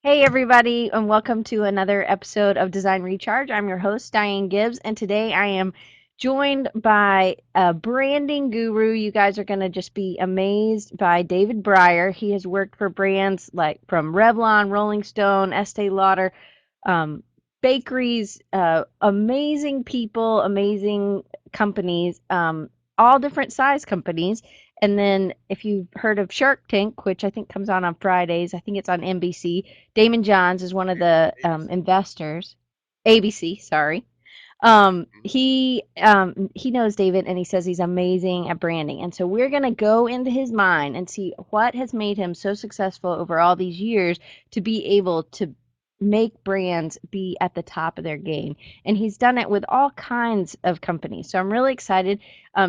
Hey, everybody, and welcome to another episode of Design Recharge. I'm your host, Diane Gibbs, and today I am joined by a branding guru. You guys are going to just be amazed by David Brier. He has worked for brands like from Revlon, Rolling Stone, Estee Lauder, um, bakeries, amazing people, amazing companies, all different size companies. And then if you've heard of Shark Tank, which I think comes on Fridays, I think it's on NBC. Damon Johns is one of the ABC. investors. ABC, sorry. Mhm. He knows David, and he says he's amazing at branding. And so we're gonna go into his mind and see what has made him so successful over all these years to be able to make brands be at the top of their game. And he's done it with all kinds of companies. So I'm really excited.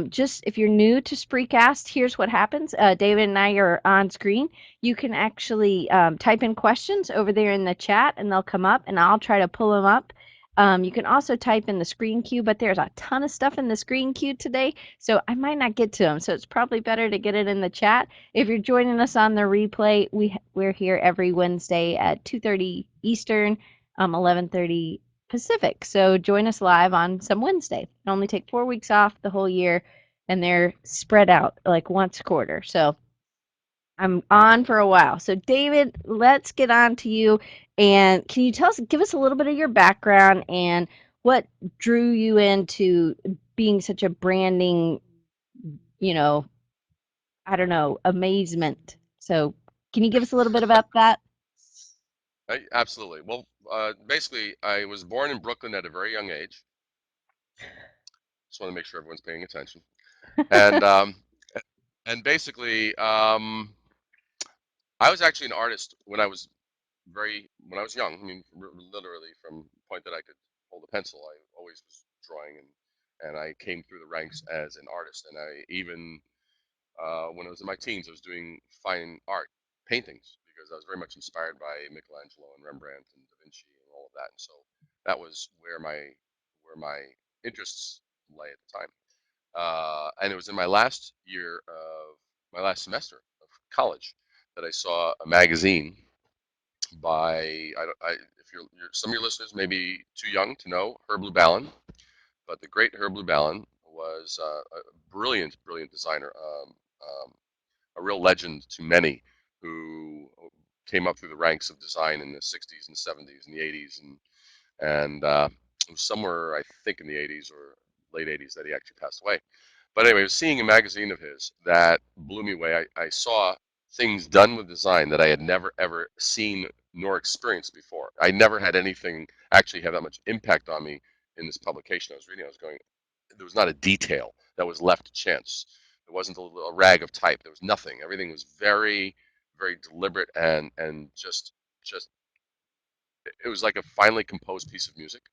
Just if you're new to Spreecast, here's what happens. David and I are on screen. You can actually type in questions over there in the chat, and they'll come up, and I'll try to pull them up. You can also type in the screen queue, but there's a ton of stuff in the screen queue today, so I might not get to them. So it's probably better to get it in the chat. If you're joining us on the replay, we're here every Wednesday at 2:30 Eastern, 11:30 Pacific. So join us live on some Wednesday. It only take 4 weeks off the whole year, and they're spread out like once a quarter. So I'm on for a while. So, David, let's get on to you. And can you give us a little bit of your background and what drew you into being such a branding, you know, I don't know, amazement? So, can you give us a little bit about that? Absolutely. Well, basically, I was born in Brooklyn at a very young age. Just want to make sure everyone's paying attention. And basically, I was actually an artist when I was young. I mean, literally from the point that I could hold a pencil, I always was drawing, and I came through the ranks as an artist. And I even when I was in my teens, I was doing fine art paintings because I was very much inspired by Michelangelo and Rembrandt and Da Vinci and all of that. And so that was where my interests lay at the time. And it was in my last semester of college that I saw a magazine by if some of your listeners may be too young to know Herb Lubalin, but the great Herb Lubalin was a brilliant designer. A real legend to many who came up through the ranks of design in the 60s and 70s and the 80s and it was somewhere I think in the 80s or late 80s that he actually passed away. But anyway, I was seeing a magazine of his that blew me away. I saw things done with design that I had never ever seen nor experienced before. I never had anything actually have that much impact on me in this publication I was reading. I was going, there was not a detail that was left to chance. There wasn't a rag of type. There was nothing. Everything was very deliberate and just it was like a finely composed piece of music.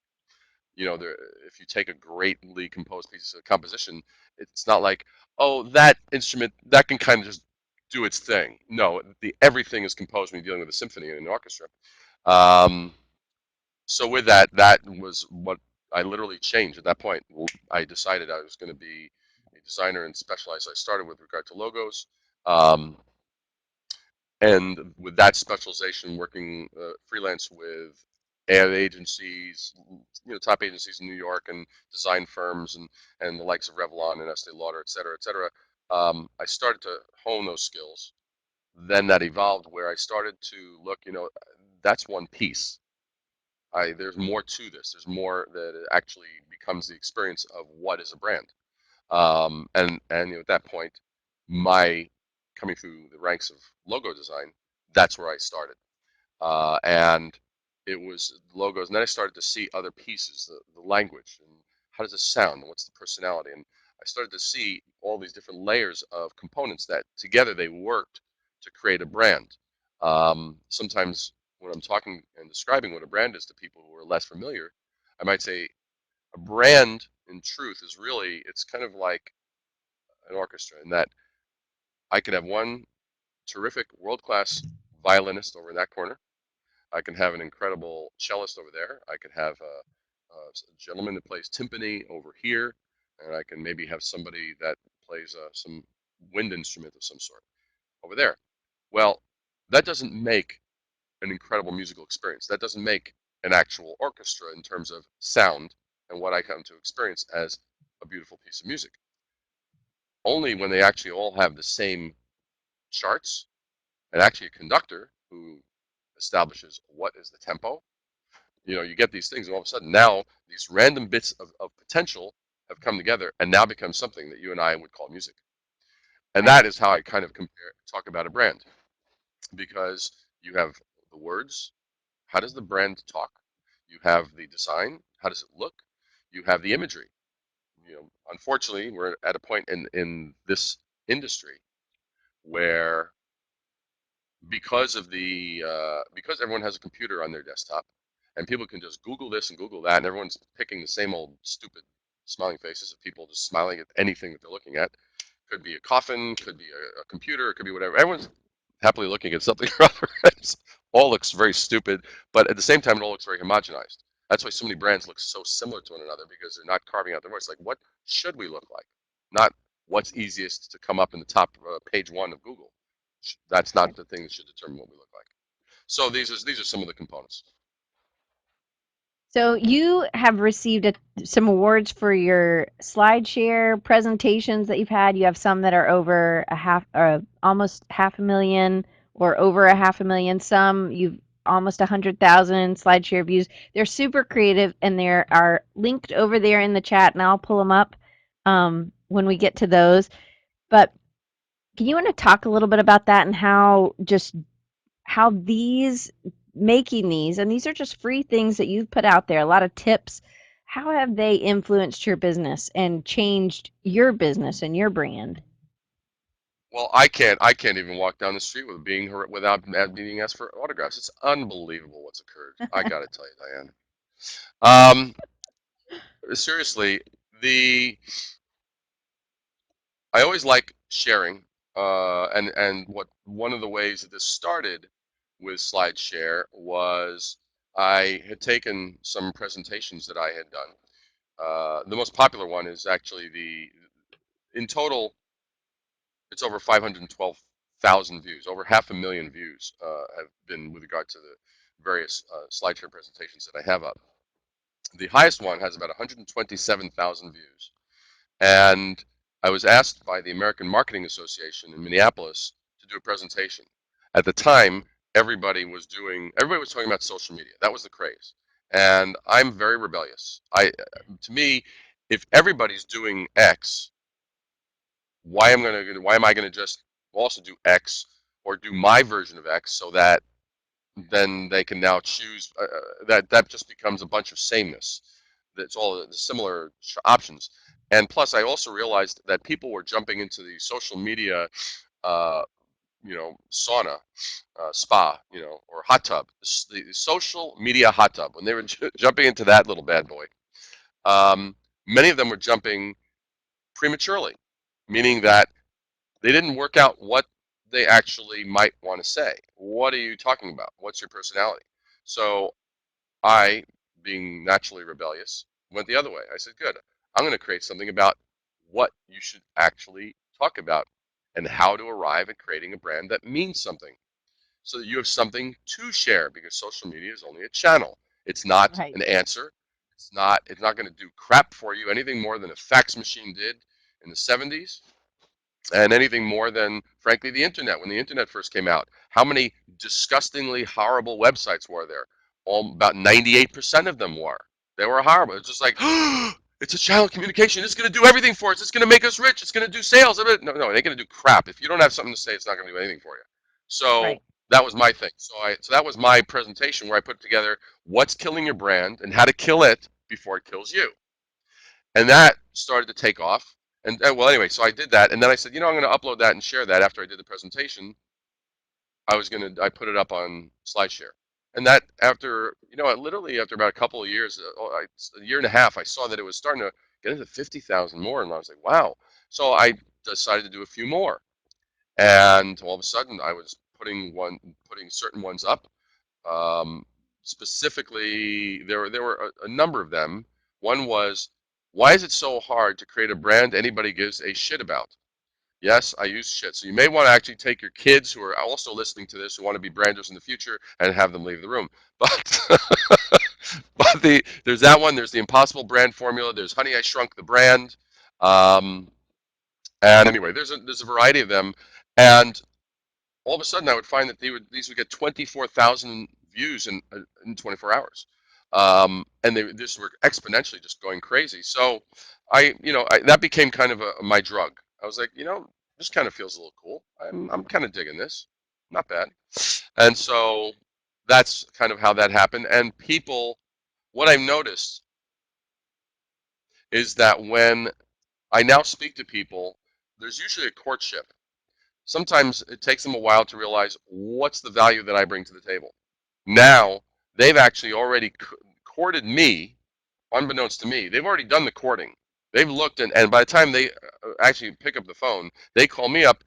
You know, there, if you take a greatly composed piece of composition, it's not like, oh, that instrument that can kind of just do its thing. No, the everything is composed when you're dealing with a symphony and an orchestra. Um, so with that, that was what I literally changed at that point. I decided I was going to be a designer and specialize. I started with regard to logos. Um, and with that specialization, working freelance with ad agencies, top agencies in New York and design firms and the likes of Revlon and Estee Lauder, et cetera, et cetera. I started to hone those skills. Then that evolved where I started to look, that's one piece. There's more to this. There's more that it actually becomes the experience of what is a brand. And at that point, my coming through the ranks of logo design, that's where I started. And it was logos, and then I started to see other pieces, the language, and how does it sound, and what's the personality, and I started to see all these different layers of components that together they worked to create a brand. Sometimes when I'm talking and describing what a brand is to people who are less familiar, I might say a brand in truth is really, it's kind of like an orchestra in that I can have one terrific world-class violinist over in that corner. I can have an incredible cellist over there. I can have a gentleman that plays timpani over here, and I can maybe have somebody that plays some wind instrument of some sort over there. Well, that doesn't make an incredible musical experience. That doesn't make an actual orchestra in terms of sound and what I come to experience as a beautiful piece of music. Only when they actually all have the same charts and actually a conductor who establishes what is the tempo. You get these things, and all of a sudden now these random bits of potential have come together and now become something that you and I would call music. And Right. that is how I kind of talk about a brand, because you have the words. How does the brand talk? You have the design. How does it look? You have the imagery. Unfortunately, we're at a point in this industry where, because everyone has a computer on their desktop and people can just Google this and Google that, and everyone's picking the same old stupid smiling faces of people just smiling at anything that they're looking at. Could be a coffin, could be a computer, it could be whatever. Everyone's happily looking at something or other. It all looks very stupid, but at the same time, it all looks very homogenized. That's why so many brands look so similar to one another, because they're not carving out their voice. Like, what should we look like? Not what's easiest to come up in the top page one of Google. That's not the thing that should determine what we look like. So these are some of the components. So you have received some awards for your SlideShare presentations that you've had. You have some that are over almost 500,000 or over 500,000. Some you've almost 100,000 SlideShare views. They're super creative and they are linked over there in the chat, and I'll pull them up when we get to those. But can you want to talk a little bit about that and how these making these, and these are just free things that you've put out there, a lot of tips, how have they influenced your business and changed your business and your brand? Well, I can't even walk down the street without being asked for autographs. It's unbelievable what's occurred. I got to tell you, Diane. Seriously, the I always like sharing, and what one of the ways that this started with SlideShare was I had taken some presentations that I had done. The most popular one is actually in total, it's over 512,000 views. Over 500,000 views have been with regard to the various SlideShare presentations that I have up. The highest one has about 127,000 views. And I was asked by the American Marketing Association in Minneapolis to do a presentation. At the time, everybody was talking about social media. That was the craze. And I'm very rebellious. To me, if everybody's doing X, why am I gonna just also do X, or do my version of X, so that then they can now choose, that just becomes a bunch of sameness. That's all the similar options. And plus, I also realized that people were jumping into the social media, uh, sauna, spa, or hot tub, the social media hot tub. When they were jumping into that little bad boy, um, many of them were jumping prematurely, meaning that they didn't work out what they actually might want to say. What are you talking about? What's your personality? So I, being naturally rebellious, went the other way. I said, good, I'm going to create something about what you should actually talk about and how to arrive at creating a brand that means something, so that you have something to share, because social media is only a channel. It's not Right. an answer. It's not going to do crap for you anything more than a fax machine did in the 70s, and anything more than, frankly, the internet. When the internet first came out, how many disgustingly horrible websites were there? About 98% of them were. They were horrible. It's just like, it's a channel of communication. It's going to do everything for us. It's going to make us rich. It's going to do sales. No, no, it ain't going to do crap. If you don't have something to say, it's not going to do anything for you. So Right. that was my thing. So that was my presentation, where I put together what's killing your brand and how to kill it before it kills you. And that started to take off. And well, anyway, so I did that, and then I said, I'm going to upload that and share that. After I did the presentation, I put it up on SlideShare, and that literally after about a couple of years, a year and a half, I saw that it was starting to get into 50,000 more, and I was like, wow. So I decided to do a few more, and all of a sudden, I was putting certain ones up. Um, Specifically, there were a number of them. One was, why is it so hard to create a brand anybody gives a shit about? Yes, I use shit. So you may want to actually take your kids who are also listening to this who want to be branders in the future and have them leave the room. But there's that one. There's the Impossible Brand Formula. There's Honey I Shrunk the Brand. Um, and anyway, there's a variety of them. And all of a sudden I would find that these would get 24,000 views in 24 hours, and they just were exponentially just going crazy. So that became kind of my drug. I was like, this kind of feels a little cool. I'm kind of digging this, not bad. And so that's kind of how that happened. And people, what I've noticed is that when I now speak to people, there's usually a courtship. Sometimes it takes them a while to realize what's the value that I bring to the table. Now they've actually already courted me, unbeknownst to me. They've already done the courting. They've looked and by the time they actually pick up the phone, they call me up.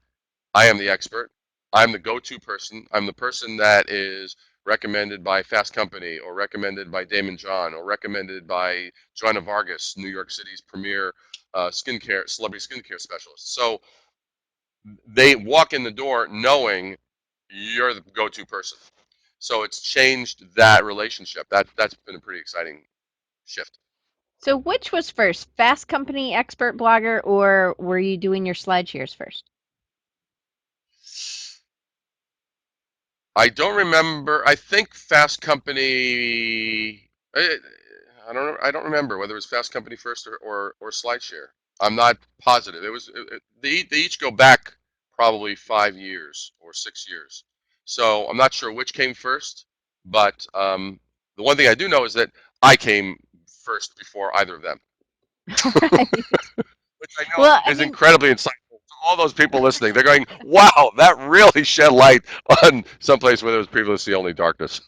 I am the expert. I'm the go-to person. I'm the person that is recommended by Fast Company or recommended by Damon John or recommended by Joanna Vargas, New York City's premier celebrity skincare specialist. So they walk in the door knowing you're the go-to person. So it's changed that relationship. That's been a pretty exciting shift. So which was first, Fast Company Expert Blogger, or were you doing your SlideShares first? I don't remember. I think Fast Company. I don't remember whether it was Fast Company first or SlideShare. I'm not positive. They each go back probably 5 years or 6 years. So I'm not sure which came first, but the one thing I do know is that I came first before either of them, Right. which I know Well, I is mean, incredibly insightful to all those people listening. They're going, "Wow, that really shed light on someplace where there was previously only darkness."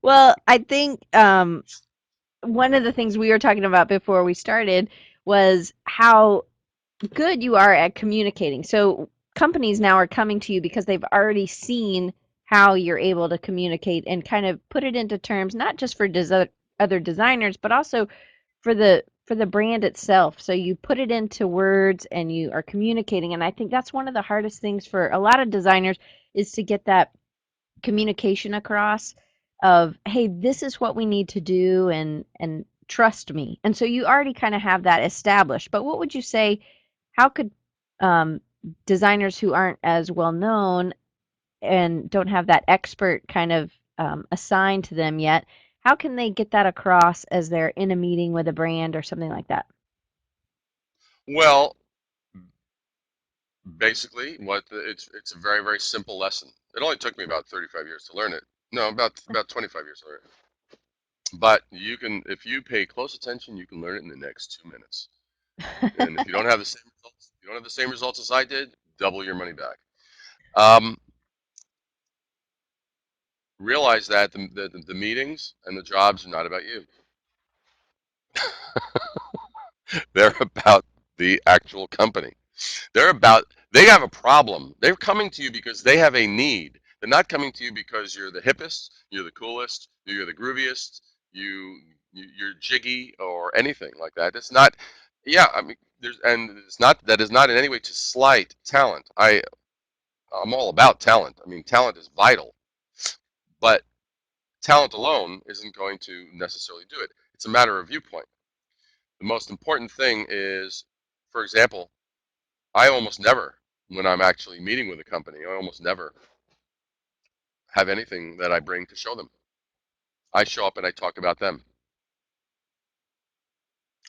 well, I think one of the things we were talking about before we started was how good you are at communicating. So companies now are coming to you because they've already seen how you're able to communicate and kind of put it into terms, not just for other designers, but also for the brand itself. So you put it into words and you are communicating. And I think that's one of the hardest things for a lot of designers is to get that communication across of, hey, this is what we need to do and trust me. And so you already kind of have that established. But what would you say, how could um, designers who aren't as well known and don't have that expert kind of assigned to them yet, how can they get that across as they're in a meeting with a brand or something like that? Well, basically, it's a very very simple lesson. It only took me about 35 years to learn it. No, about 25 years to learn it. But you can, if you pay close attention, you can learn it in the next 2 minutes. And if you don't have the same results, if you don't have the same results as I did, double your money back. Um, Realize that the meetings and the jobs are not about you. They're about the actual company. They have a problem. They're coming to you because they have a need. They're not coming to you because you're the hippest, you're the coolest, you're the grooviest, you're jiggy or anything like that. It's not. Yeah, I mean, it's not, that is not in any way to slight talent. I'm all about talent. I mean, talent is vital, but talent alone isn't going to necessarily do it. It's a matter of viewpoint. The most important thing is, for example, I almost never, when I'm actually meeting with a company, I almost never have anything that I bring to show them. I show up and I talk about them.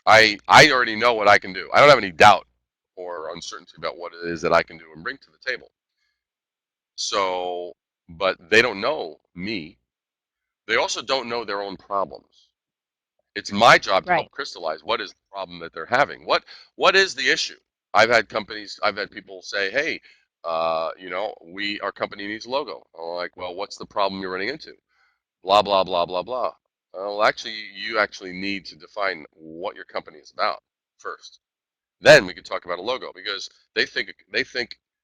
I already know what I can do. I don't have any doubt or uncertainty about what it is that I can do and bring to the table. So, but they don't know me. They also don't know their own problems. It's my job to Right. help crystallize what is the problem that they're having. What is the issue? I've had people say, "Hey, our company needs a logo." I'm like, "Well, what's the problem you're running into?" Blah blah blah blah blah. Well, actually, you actually need to define what your company is about first. Then we can talk about a logo because they think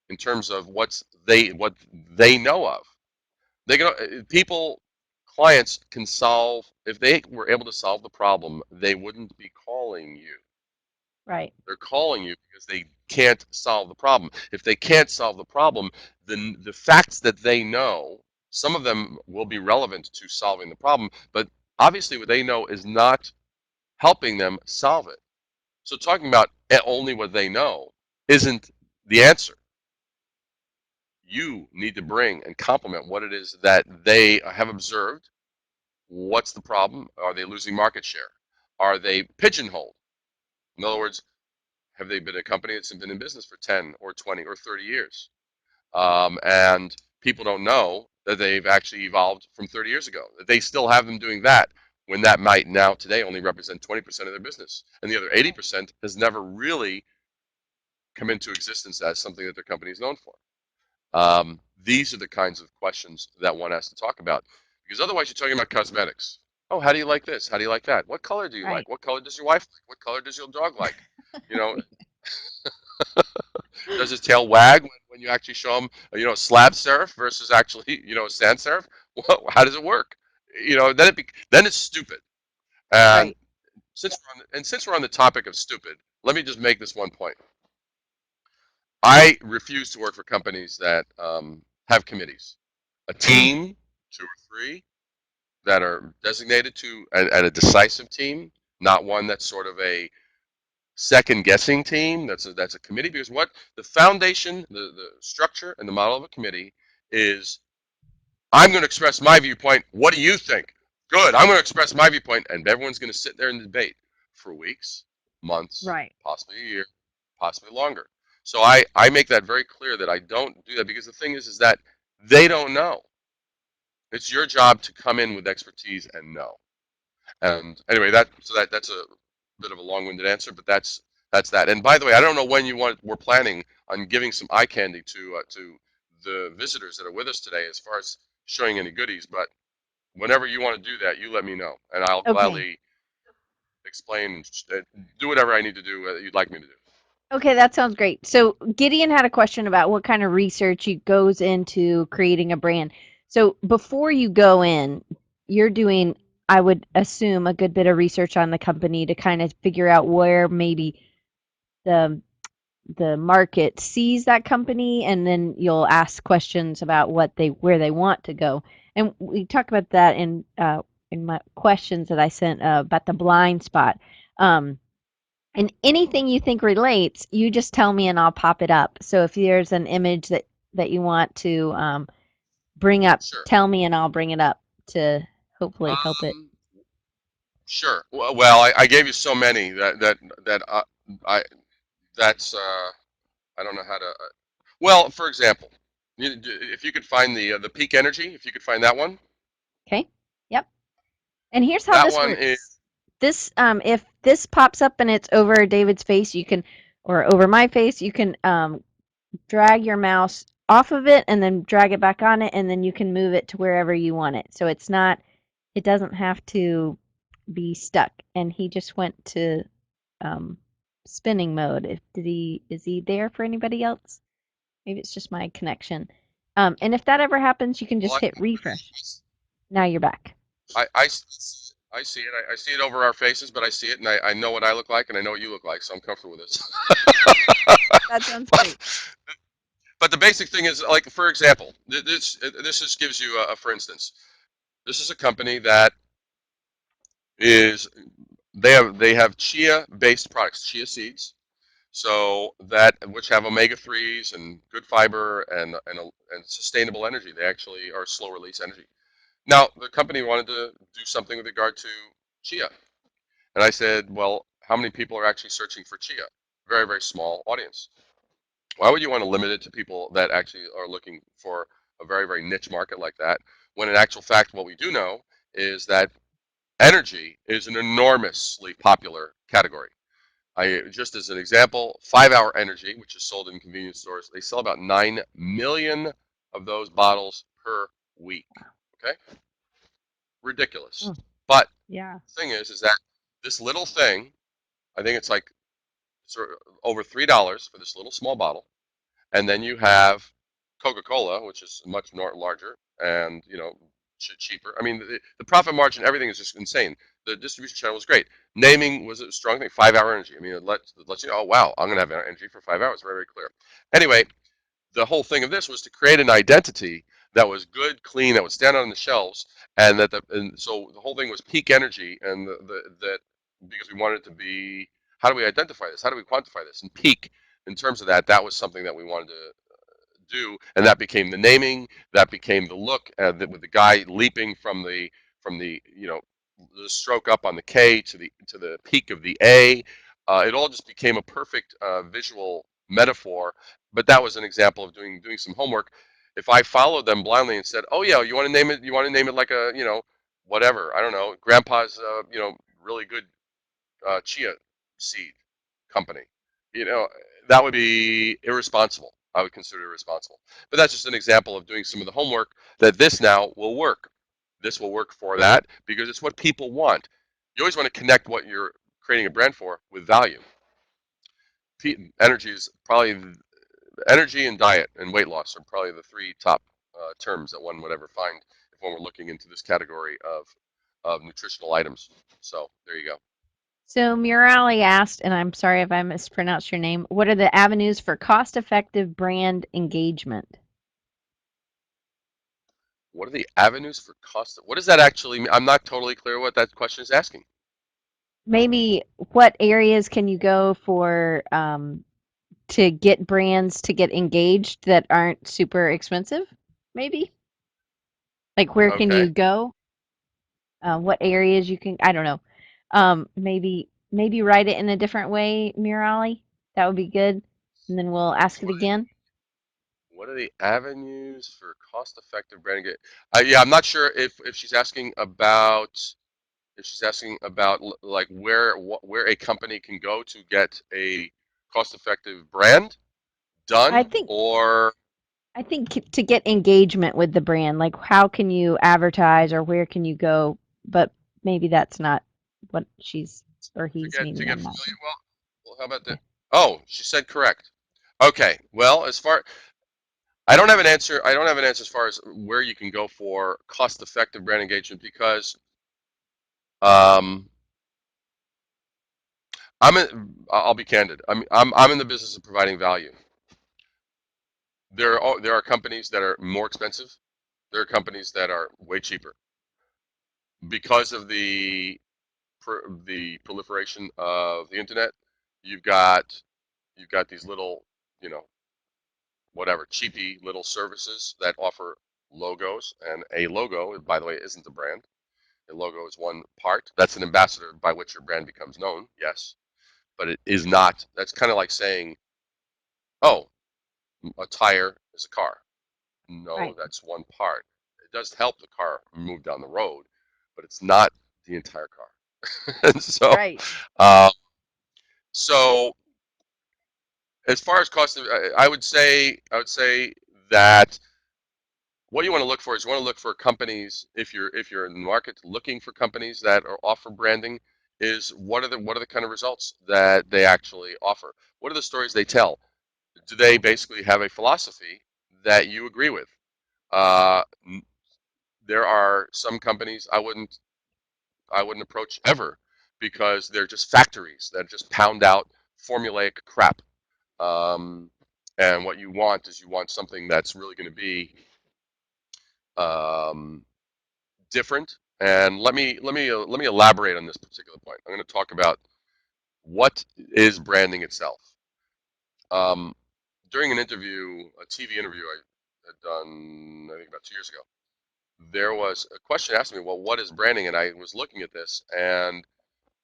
in terms of what they know of. They can people clients can solve, if they were able to solve the problem, they wouldn't be calling you. Right. They're calling you because they can't solve the problem. If they can't solve the problem, then the facts that they know, some of them will be relevant to solving the problem, but obviously what they know is not helping them solve it. So talking about only what they know isn't the answer. You need to bring and complement what it is that they have observed. What's the problem? Are they losing market share? Are they pigeonholed? In other words, have they been a company that's been in business for 10 or 20 or 30 years? And people don't know that they've actually evolved from 30 years ago. That they still have them doing that when that might now today only represent 20% of their business. And the other Right. 80% has never really come into existence as something that their company is known for. These are the kinds of questions that one has to talk about because otherwise you're talking about cosmetics. Oh, how do you like this? How do you like that? What color do you Right. like? What color does your wife like? What color does your dog like? You know, does his tail wag when you actually show him, slab serif versus actually, sans serif? Well, how does it work? Then it's stupid. And Right. since we're on the topic of stupid, let me just make this one point. I refuse to work for companies that have committees. A team, two or three, that are designated to and a decisive team, not one that's sort of a second guessing team. That's a committee because what the foundation, the structure, and the model of a committee is. I'm going to express my viewpoint. What do you think? Good. I'm going to express my viewpoint, and everyone's going to sit there and debate for weeks, months, Right. possibly a year, possibly longer. So I make that very clear that I don't do that because the thing is that they don't know. It's your job to come in with expertise and know. And anyway, that's a bit of a long-winded answer, but that's that. And by the way, I don't know when we're planning on giving some eye candy to the visitors that are with us today, as far as showing any goodies. But whenever you want to do that, you let me know, and I'll Okay. gladly explain, do whatever I need to do that you'd like me to do. Okay, that sounds great. So Gideon had a question about what kind of research goes into creating a brand. So before you go in, you're doing, I would assume, a good bit of research on the company to kind of figure out where maybe the the market sees that company, and then you'll ask questions about what they where they want to go. And we talked about that in my questions that I sent about the blind spot. Um, and anything you think relates, you just tell me and I'll pop it up. So if there's an image that you want to bring up, Sure. tell me and I'll bring it up to hopefully help it. Um, sure. Well, I gave you so many that I that's I don't know how to. Well, for example, if you could find the peak energy, if you could find that one, Okay. Yep. And here's how that this one is works. This if this pops up and it's over David's face, you can or over my face, you can drag your mouse off of it and then drag it back on it and then you can move it to wherever you want it. So it doesn't have to be stuck. And he just went to um, spinning mode. Is he there for anybody else? Maybe it's just my connection. And if that ever happens, you can well, just hit refresh. Now you're back. I see it. I see it over our faces, but I see it, and I know what I look like, and I know what you look like, so I'm comfortable with this. That sounds but, great. but the basic thing is, like, for example, this just gives you for instance, this is a company that is they have chia based products, chia seeds, so that which have omega threes and good fiber and sustainable energy. They actually are slow release energy. Now, the company wanted to do something with regard to chia. And I said, well, how many people are actually searching for chia? Very, very small audience. Why would you want to limit it to people that actually are looking for a very, very niche market like that? When in actual fact, what we do know is that energy is an enormously popular category. Just as an example, 5 Hour Energy, which is sold in convenience stores, they sell about 9 million of those bottles per week. Okay, ridiculous. Oh, But yeah. the thing is that this little thing, I think it's like sort of over $3 for this little small bottle, and then you have Coca-Cola, which is much more larger, and cheaper. I mean, the profit margin, everything is just insane. The distribution channel was great. Naming was a strong thing. 5 hour energy. I mean, it lets you know, oh wow, I'm gonna have energy for 5 hours. Very very clear. Anyway, the whole thing of this was to create an identity that was good, clean, that would stand out on the shelves, and and so the whole thing was peak energy, and that because we wanted it to be, how do we identify this? How do we quantify this? And peak, in terms of that, that was something that we wanted to do, and that became the naming, that became the look, with the guy leaping from the the stroke up on the K to the peak of the A. It all just became a perfect visual metaphor. But that was an example of doing some homework. If I followed them blindly and said, "Oh yeah, you want to name it? You want to name it like a whatever? I don't know, Grandpa's really good chia seed company. You know, that would be irresponsible. I would consider it irresponsible. But that's just an example of doing some of the homework that this now will work. This will work for that because it's what people want. You always want to connect what you're creating a brand for with value. Energy is probably energy and diet and weight loss are probably the three top terms that one would ever find if one were looking into this category of nutritional items. So there you go. So Murali asked, and I'm sorry if I mispronounced your name, what are the avenues for cost-effective brand engagement? What are the avenues for cost? What does that actually mean? I'm not totally clear what that question is asking. Maybe what areas can you go for to get brands to get engaged that aren't super expensive? Maybe? Like where can you Okay. go? What areas you can, I don't know. Maybe write it in a different way, Murali. That would be good. And then we'll ask So it again. what are the avenues for cost-effective branding? Yeah, I'm not sure if she's asking about like where a company can go to get a cost-effective brand I done, think or I think to get engagement with the brand, like how can you advertise or where can you go? But maybe that's not what she's or he's to meaning. get I'm not familiar. sure. Well, how about that? Yeah. Oh, she said correct. Okay. Well, as far I don't have an answer. I don't have an answer as far as where you can go for cost-effective brand engagement because um, I'll be candid. I'm in the business of providing value. There are companies that are more expensive. There are companies that are way cheaper because of the proliferation of the internet. You've got you've got these little, you know, whatever cheapy little services that offer logos, and a logo, by the way, isn't a brand. A logo is one part. That's an ambassador by which your brand becomes known, yes, but it is not. That's kind of like saying, oh, a tire is a car. No, Right. that's one part. It does help the car move down the road, but it's not the entire car. And Right. uh, so as far as cost, I would say that what you want to look for is you want to look for companies if you're in the market looking for companies that offer branding is what are the kind of results that they actually offer, what are the stories they tell, do they basically have a philosophy that you agree with. uh, there are some companies I wouldn't approach ever because they're just factories that just pound out formulaic crap. um, and what you want is you want something that's really going to be um, different. And let me elaborate on this particular point. I'm going to talk about what is branding itself. Um, during an interview, a TV interview I had done, I think about 2 years ago, there was a question asked me, well, what is branding? And I was looking at this, and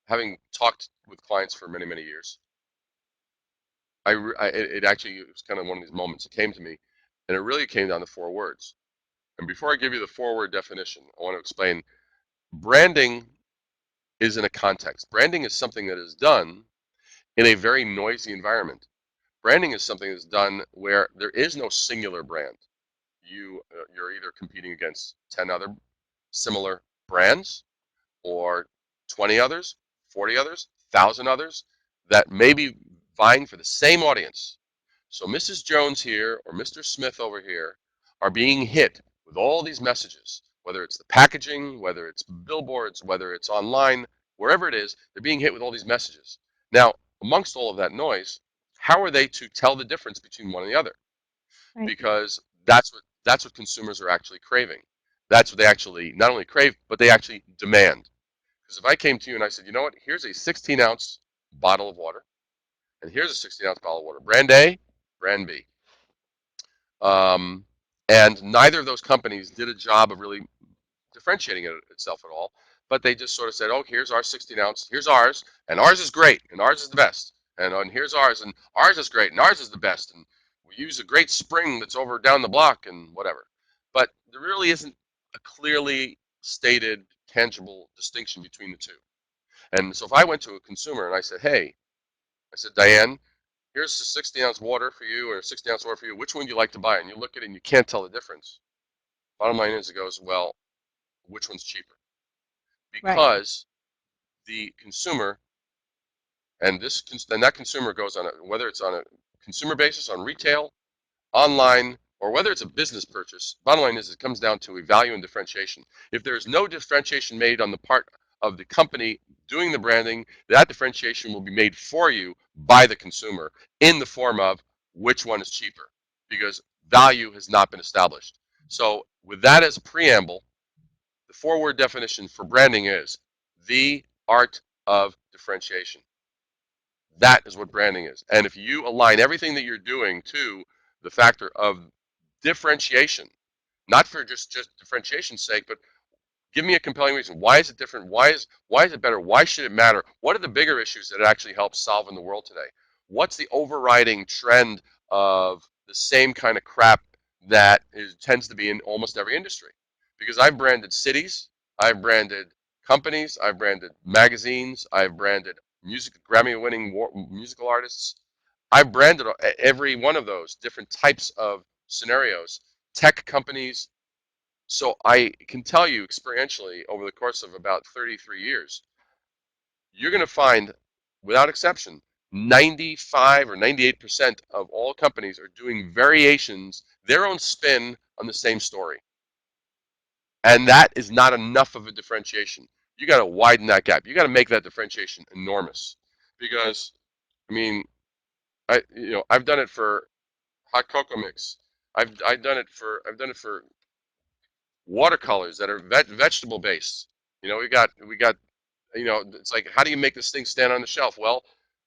having talked with clients for many, many years, it actually it was kind of one of these moments. It came to me, and it really came down to four words. And before I give you the four-word definition, I want to explain branding is in a context. Branding is something that is done in a very noisy environment. Branding is something that's done where there is no singular brand. You're either competing against 10 other similar brands, or 20 others, 40 others, 1,000 others that may be vying for the same audience. So Mrs. Jones here or Mr. Smith over here are being hit with all these messages, whether it's the packaging, whether it's billboards, whether it's online, wherever it is, they're being hit with all these messages. Now, amongst all of that noise, how are they to tell the difference between one and the other? Right. Because that's what consumers are actually craving. That's what they actually not only crave, but they actually demand. Because if I came to you and I said, you know what, here's a 16-ounce bottle of water, and here's a 16-ounce bottle of water, brand A, brand B, um, and neither of those companies did a job of really differentiating itself at all, but they just sort of said, oh, here's our 16 ounce, here's ours, and ours is great, and ours is the best, and here's ours, and ours is great, and ours is the best, and we use a great spring that's over down the block, and whatever. But there really isn't a clearly stated, tangible distinction between the two. And so if I went to a consumer and I said, hey, I said, Diane, here's a 60-ounce water for you or a 60-ounce water for you. Which one do you like to buy? And you look at it and you can't tell the difference. Bottom line is, it goes, well, which one's cheaper? Right. Because the consumer and that consumer goes on whether it's on a consumer basis, on retail, online, or whether it's a business purchase. Bottom line is, it comes down to a value and differentiation. If there is no differentiation made on the part of the company doing the branding, that differentiation will be made for you by the consumer in the form of which one is cheaper, because value has not been established. So with that as a preamble, the four-word definition for branding is the art of differentiation. That is what branding is. And if you align everything that you're doing to the factor of differentiation, not for just differentiation's sake, but give me a compelling reason. Why is it different? Why is it better? Why should it matter? What are the bigger issues that it actually helps solve in the world today? What's the overriding trend of the same kind of crap that tends to be in almost every industry? Because I've branded cities, I've branded companies, I've branded magazines, I've branded Grammy-winning musical artists. I've branded every one of those different types of scenarios. Tech companies, so I can tell you experientially over the course of about 33 years, you're going to find, without exception, 95 or 98% of all companies are doing variations, their own spin on the same story. And that is not enough of a differentiation. You got to widen that gap. You got to make that differentiation enormous. Because, I mean, I've done it for hot cocoa mix. I've done it for watercolors that are vegetable based. We got it's like, how do you make this thing stand on the shelf? Well,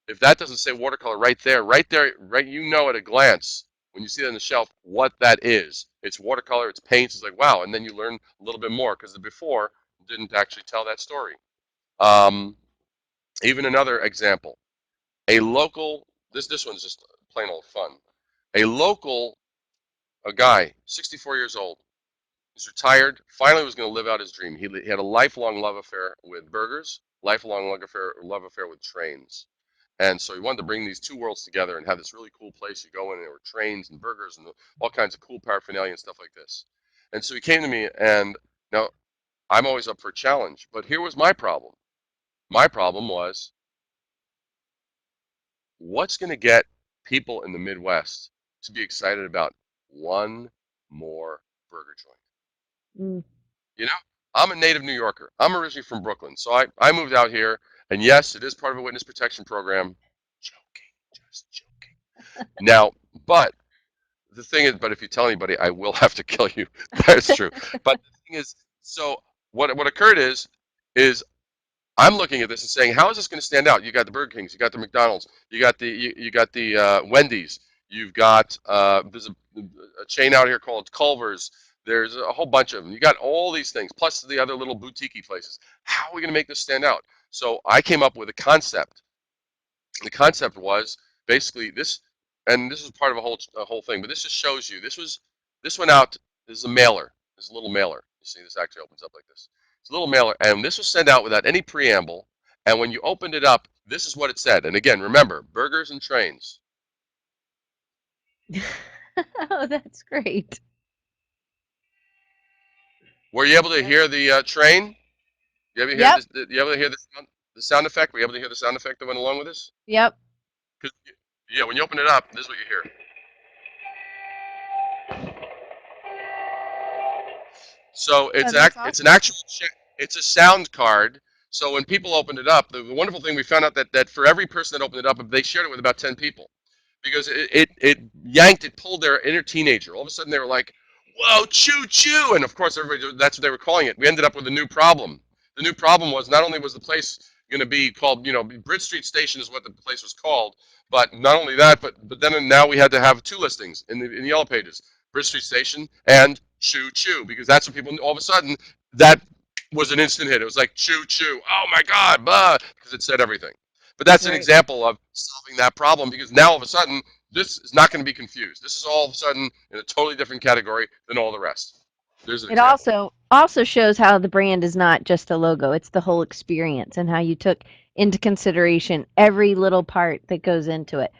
if that doesn't say watercolor right, at a glance when you see it on the shelf what that is. It's watercolor, it's paints. It's like, wow, and then you learn a little bit more because the before didn't actually tell that story. Um, Even another example, a local. This one's just plain old fun. A local, a guy, 64 years old. He's retired. Finally, was going to live out his dream. He had a lifelong love affair with burgers, lifelong love affair with trains. And so he wanted to bring these two worlds together and have this really cool place you go in. And there were trains and burgers and all kinds of cool paraphernalia and stuff like this. And so he came to me, and now I'm always up for a challenge. But here was my problem. My problem was, what's going to get people in the Midwest to be excited about one more burger joint? Mm. You know, I'm a native New Yorker. I'm originally from Brooklyn. So I moved out here. And yes, it is part of a witness protection program. Joking, just joking. Now, but the thing is, but if you tell anybody, I will have to kill you. That's true. But the thing is, so what occurred is I'm looking at this and saying, how is this going to stand out? You got the Burger Kings, you got the McDonald's, you got the Wendy's, you've got there's a chain out here called Culver's. There's a whole bunch of them. You got all these things, plus the other little boutique places. How are we going to make this stand out? So I came up with a concept. The concept was basically this, and this is part of a whole thing. But this just shows you this went out. This is a mailer. This is a little mailer. You see, this actually opens up like this. It's a little mailer, and this was sent out without any preamble. And when you opened it up, this is what it said. And again, remember, burgers and trains. Oh, that's great. Were you able to Yep. hear the train? You able to hear Yep. this? You able to hear the sound effect? Were you able to hear the sound effect that went along with this? Yep. 'Cause, yeah, when you open it up, this is what you hear. So Oh, that's it's an awesome. actual it's a sound card. So when people opened it up, the wonderful thing we found out that for every person that opened it up, they shared it with about 10 people because it pulled their inner teenager. All of a sudden they were like, "Whoa, choo choo!" And of course everybody that's what they were calling it. We ended up with a new problem. The new problem was not only was the place going to be called, Bridge Street Station is what the place was called, but not only that, but then now we had to have two listings in the yellow pages: Bridge Street Station and Choo Choo, because that's what people all of a sudden that was an instant hit. It was like choo choo. Oh my God, blah, because it said everything. But that's an Right. example of solving that problem because now all of a sudden this is not going to be confused. This is all of a sudden in a totally different category than all the rest. There's an It example. also shows how the brand is not just a logo, it's the whole experience and how you took into consideration every little part that goes into it.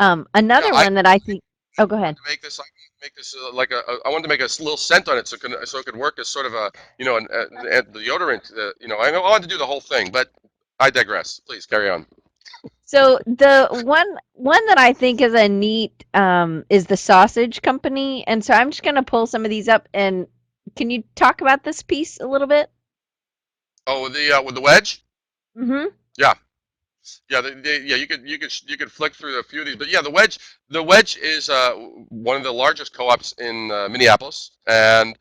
Yeah, Another I one that I think. Oh, go wanted ahead. to make this. I wanted to make this like I wanted to make a little scent on it so it could work as sort of a a deodorant. I wanted to do the whole thing, but I digress. Please carry on. So the one that I think is a neat is the sausage company, and so I'm just gonna pull some of these up. And can you talk about this piece a little bit? Oh, with the wedge. Mm-hmm. Yeah, yeah, yeah. You could flick through a few of these, but yeah, the wedge is one of the largest co-ops in Minneapolis, and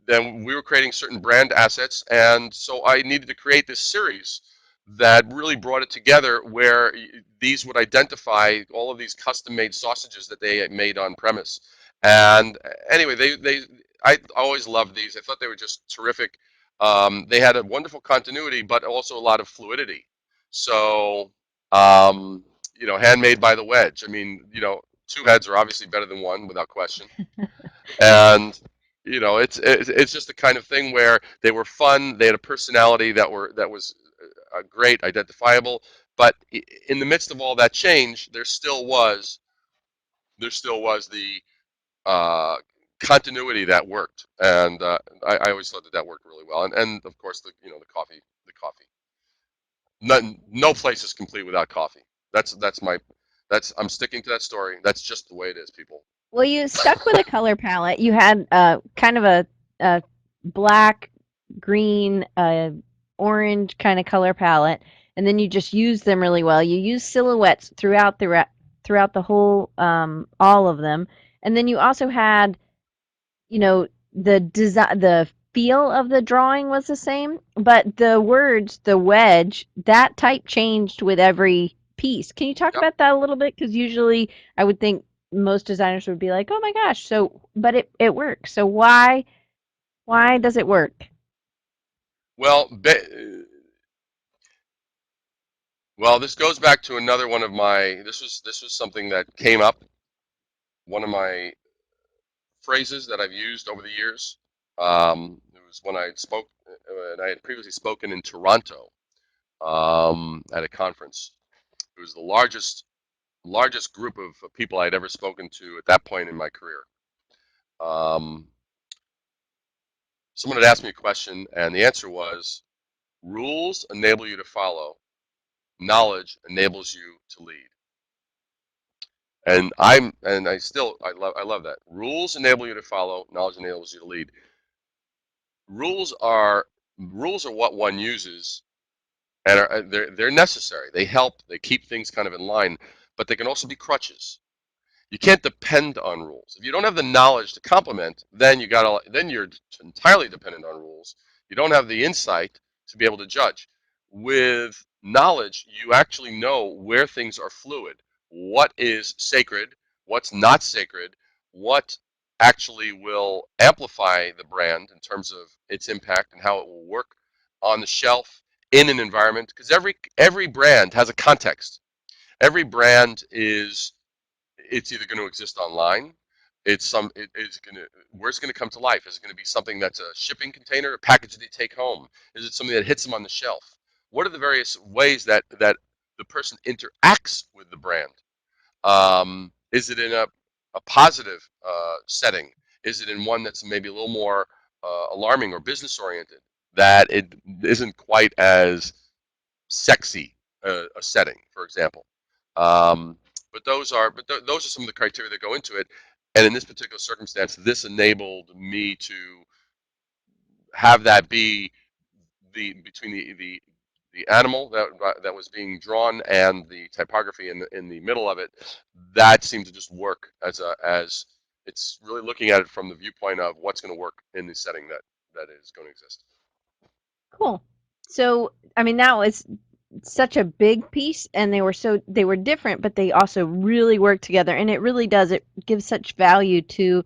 then we were creating certain brand assets, and so I needed to create this series that really brought it together, where these would identify all of these custom-made sausages that they had made on premise. And anyway, they I always loved these. I thought they were just terrific. They had a wonderful continuity, but also a lot of fluidity. So, um, handmade by the wedge. I mean, two heads are obviously better than one without question. And it's just the kind of thing where they were fun. They had a personality that was great, identifiable. But in the midst of all that change, there still was the uh, continuity that worked, and I always thought that worked really well. And of course the coffee. No place is complete without coffee. That's I'm sticking to that story. That's just the way it is, people. Well, you stuck with a color palette. You had kind of a black, green, orange kind of color palette, and then you just used them really well. You used silhouettes throughout the whole all of them, and then you also had the design, the feel of the drawing was the same, but the words, the wedge, that type changed with every piece. Can you talk Yep. about that a little bit? Because usually I would think most designers would be like, "Oh my gosh!" So, but it works. So why does it work? Well, this goes back to another one of my. This was something that came up. One of my phrases that I've used over the years. It was when and I had previously spoken in Toronto at a conference. It was the largest group of people I'd ever spoken to at that point in my career. Um, Someone had asked me a question, and the answer was: rules enable you to follow, knowledge enables you to lead. And I love that. Rules enable you to follow, knowledge enables you to lead. Rules are rules are what one uses, and they're necessary. They help. They keep things kind of in line, but they can also be crutches. You can't depend on rules. If you don't have the knowledge to complement, then you're entirely dependent on rules. You don't have the insight to be able to judge. With knowledge, you actually know where things are fluid, what is sacred, what's not sacred, what actually will amplify the brand in terms of its impact and how it will work on the shelf in an environment, because every brand has a context. Every brand is it's either going to exist online. It's going to where's it going to come to life? Is it going to be something that's a shipping container, a package that they take home? Is it something that hits them on the shelf? What are the various ways that the person interacts with the brand? Is it in a positive setting? Is it in one that's maybe a little more alarming or business oriented? That it isn't quite as sexy a setting, for example. Um, those are some of the criteria that go into it. And in this particular circumstance, this enabled me to have that be the between the animal that was being drawn and the typography in the middle of it, that seemed to just work as it's really looking at it from the viewpoint of what's going to work in the setting that is going to exist. Cool. So, I mean, that was such a big piece, and they were different, but they also really work together, and it really does. It gives such value to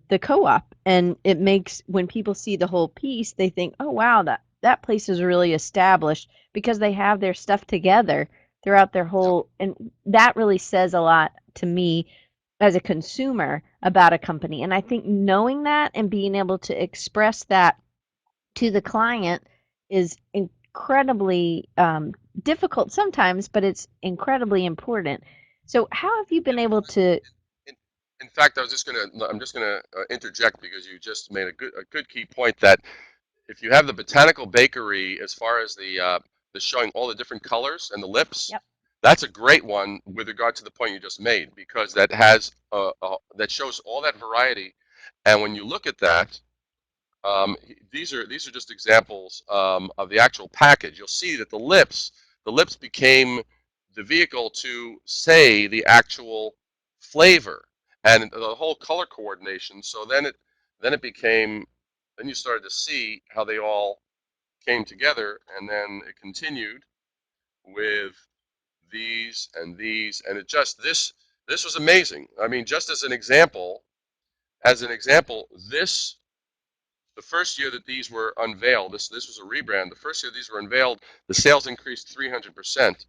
the co-op, and it makes when people see the whole piece, they think, "Oh, wow, that place is really established because they have their stuff together throughout their Yep. whole." And that really says a lot to me as a consumer about a company. And I think knowing that and being able to express that to the client is incredibly difficult sometimes, but it's incredibly important. So, how have you Yeah, been because able to? in fact, I'm just gonna interject because you just made a good key point that if you have the botanical bakery as far as the showing all the different colors and the lips, Yep. that's a great one with regard to the point you just made because that has that shows all that variety, and when you look at that, these are just examples of the actual package. You'll see that the lips became the vehicle to say the actual flavor and the whole color coordination. So then it became then you started to see how they all came together, and then it continued with these, and it just this was amazing. I mean, just as an example, this the first year that these were unveiled, this was a rebrand. The first year these were unveiled, the sales increased 300%,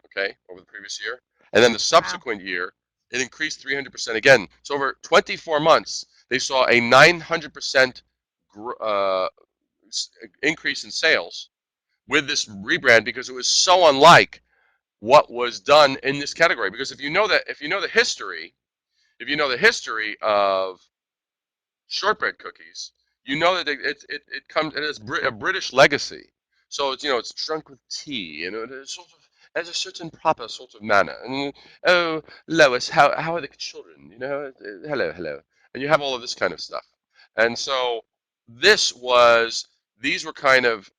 okay, over the previous year. And then the Wow. subsequent year, it increased 300% again. So over 24 months, they saw a 900% uh, increase in sales with this rebrand because it was so unlike what was done in this category. Because if you know the history, if you know the history of shortbread cookies, you know that it comes it has a British legacy. So it's it's drunk with tea, it's sort of has a certain proper sort of manner. And oh, Lois, how are the children? Hello, hello, and you have all of this kind of stuff. And so this was these were kind of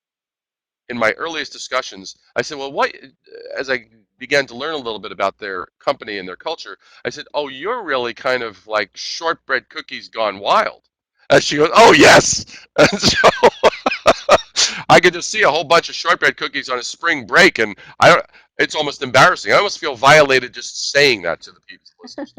in my earliest discussions, I said, well, what, as I began to learn a little bit about their company and their culture, I said, oh, you're really kind of like shortbread cookies gone wild. And she goes, oh, yes. And so I could just see a whole bunch of shortbread cookies on a spring break, and I don't, it's almost embarrassing. I almost feel violated just saying that to the people listeners.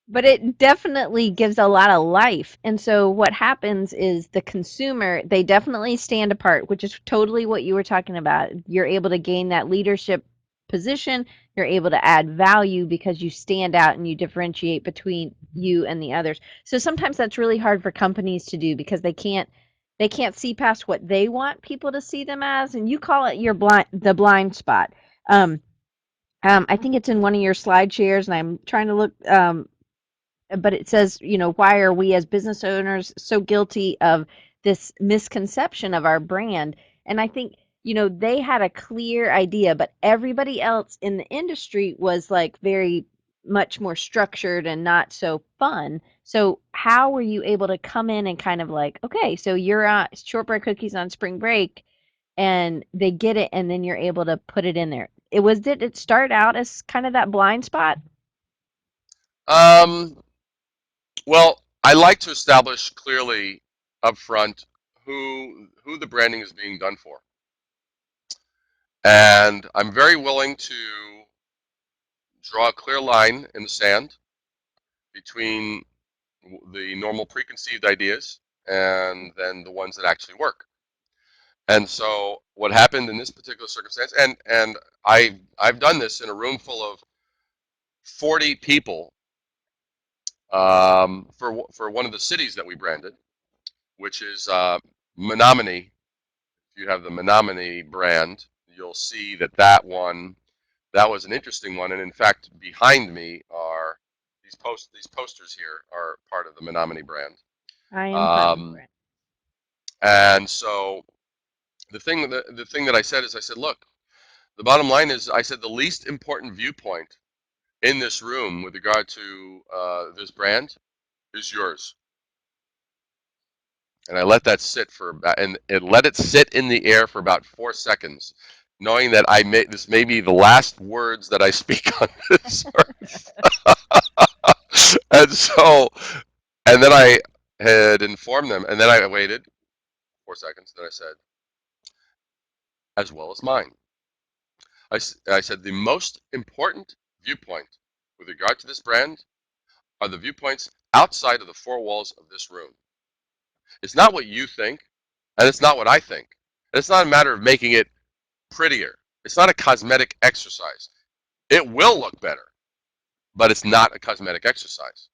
But it definitely gives a lot of life. And so what happens is the consumer, they definitely stand apart, which is totally what you were talking about. You're able to gain that leadership position, you're able to add value because you stand out and you differentiate between you and the others. So sometimes that's really hard for companies to do because they can't see past what they want people to see them as, and you call it the blind spot. Um, I think it's in one of your slide shares, and I'm trying to look. But it says, why are we as business owners so guilty of this misconception of our brand? And I think, they had a clear idea, but everybody else in the industry was like very much more structured and not so fun. So, how were you able to come in and kind of like, okay, so you're shortbread cookies on spring break, and they get it, and then you're able to put it in there? Did it start out as kind of that blind spot? Um, well, I like to establish clearly up front who the branding is being done for. And I'm very willing to draw a clear line in the sand between the normal preconceived ideas and then the ones that actually work. And so what happened in this particular circumstance, and I've done this in a room full of 40 people for one of the cities that we branded, which is Menominee. If you have the Menominee brand, you'll see that was an interesting one. And in fact, behind me are these posters here are part of the Menominee brand. I am part of the Um, brand. and so the thing that I said is I said, look, the bottom line is I said the least important viewpoint in this room with regard to this brand is yours. And I let that sit for about, and it let it sit in the air for about 4 seconds, knowing that this may be the last words that I speak on this earth. And so, and then I had informed them, and then I waited 4 seconds. Then I said, as well as mine. I said the most important viewpoint with regard to this brand are the viewpoints outside of the four walls of this room. It's not what you think, and it's not what I think. And it's not a matter of making it prettier. It's not a cosmetic exercise. It will look better, but it's not a cosmetic exercise.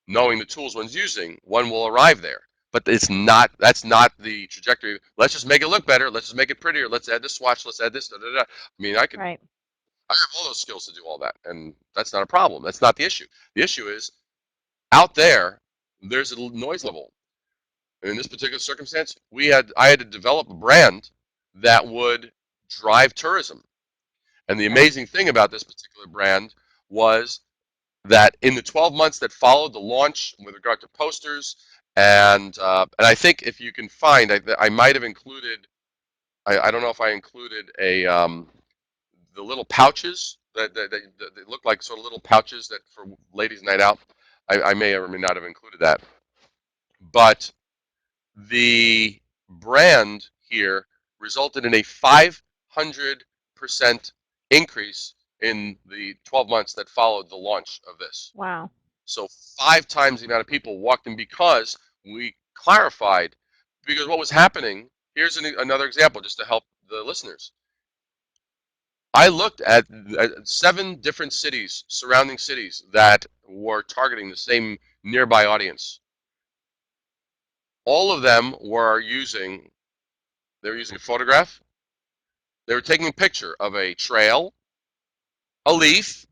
Knowing the tools one's using, one will arrive there. But it's not. That's not the trajectory. Let's just make it look better. Let's just make it prettier. Let's add this swatch. Let's add this. Da, da, da. I mean, Right. I have all those skills to do all that, and that's not a problem. That's not the issue. The issue is out there. There's a noise level. And in this particular circumstance, I had to develop a brand that would drive tourism. And the Yeah. amazing thing about this particular brand was that in the 12 months that followed the launch, with regard to posters, and I think if you can find, I might have included. I don't know if I included the little pouches that look like sort of little pouches that for ladies' night out. I may or may not have included that, but the brand here resulted in a 500% increase in the 12 months that followed the launch of this. Wow. So 5 times the amount of people walked in because we clarified. Because what was happening, here's another example just to help the listeners. I looked at 7 different cities, surrounding cities, that were targeting the same nearby audience. All of them they were using a photograph. They were taking a picture of a trail, a leaf,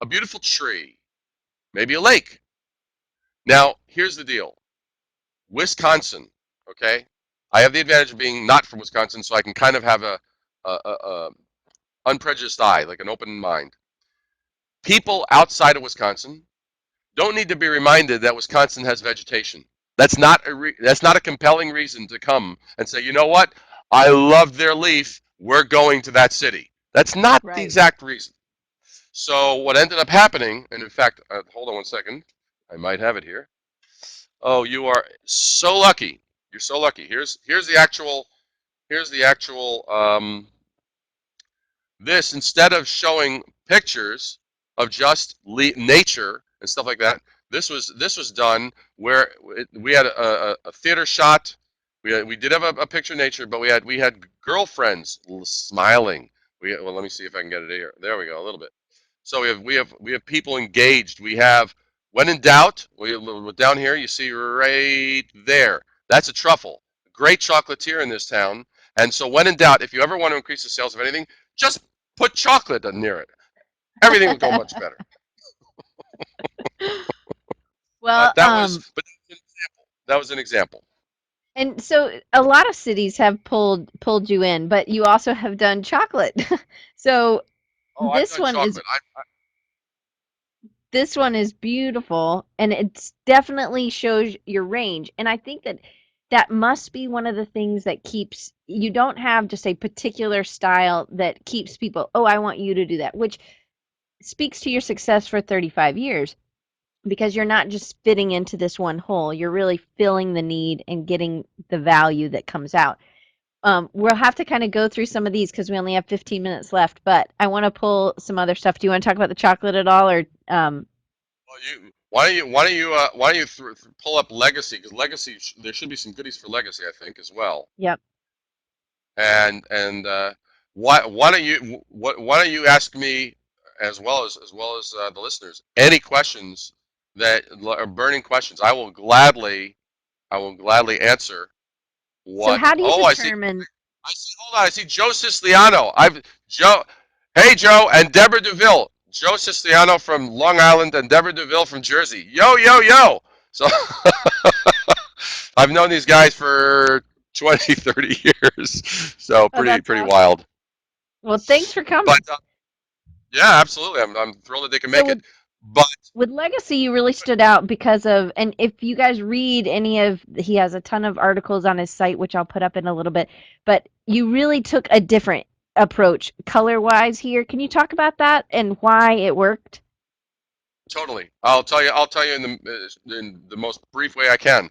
a beautiful tree, maybe a lake. Now, here's the deal. Wisconsin, okay? I have the advantage of being not from Wisconsin, so I can kind of have a unprejudiced eye, like an open mind. People outside of Wisconsin don't need to be reminded that Wisconsin has vegetation. That's not a compelling reason to come and say, you know what? I love their leaf. We're going to that city. That's not the Right. exact reason. So what ended up happening, and in fact, hold on 1 second. I might have it here. Oh, you are so lucky. You're so lucky. Here's the actual this, instead of showing pictures of just nature and stuff like that, this was done where we had a theater shot. We did have a picture of nature, but we had girlfriends smiling. Well, let me see if I can get it here. There we go, a little bit. So we have people engaged. We have, when in doubt, down here you see right there. That's a truffle. Great chocolatier in this town. And so when in doubt, if you ever want to increase the sales of anything, just put chocolate near it. Everything will go much better. Well, But that was an example. and so a lot of cities have pulled you in, but you also have done chocolate. So Oh, I've this done one is chocolate. this one is beautiful, and it's definitely shows your range. And I think that that must be one of the things that keeps you don't have just a particular style that keeps people, oh, I want you to do that, which speaks to your success for 35 years because you're not just fitting into this one hole. You're really filling the need and getting the value that comes out. We'll have to kind of go through some of these because we only have 15 minutes left, but I want to pull some other stuff. Do you want to talk about the chocolate at all, or Well, why don't you pull up Legacy, because Legacy, there should be some goodies for Legacy, I think, as well. yep. And why don't you ask me, as well as the listeners, any questions that are burning questions. I will gladly answer. So What? how do you Oh, I see. determine? I see. Hold on. I see Joe Siciliano. Joe. Hey, Joe, and Deborah Deville. Joe Siciliano from Long Island and Deborah Deville from Jersey. Yo, yo, yo. So I've known these guys for 20, 30 years. So Oh, pretty that's pretty awesome. wild. Well, thanks for But coming. yeah, absolutely. I'm thrilled that they can So make with it. But With Legacy, you really stood out because of, and if you guys read any of, he has a ton of articles on his site, which I'll put up in a little bit, but you really took a different approach color wise here. Can you talk about that and why it worked? totally, I'll tell you in the most brief way I can.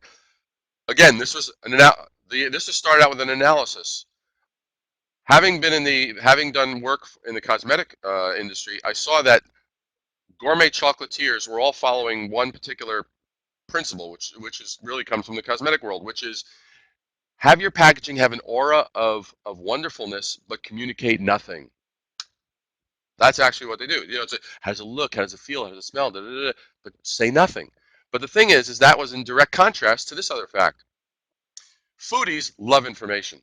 Again, this was started out with an analysis. Having done work in the cosmetic industry, I saw that gourmet chocolatiers were all following one particular principle, which is really comes from the cosmetic world, which is have your packaging have an aura of wonderfulness, but communicate nothing. That's actually what they do. Has a look, has a feel, has a smell, da, da, da, but say nothing. But the thing is that was in direct contrast to this other fact. Foodies love information.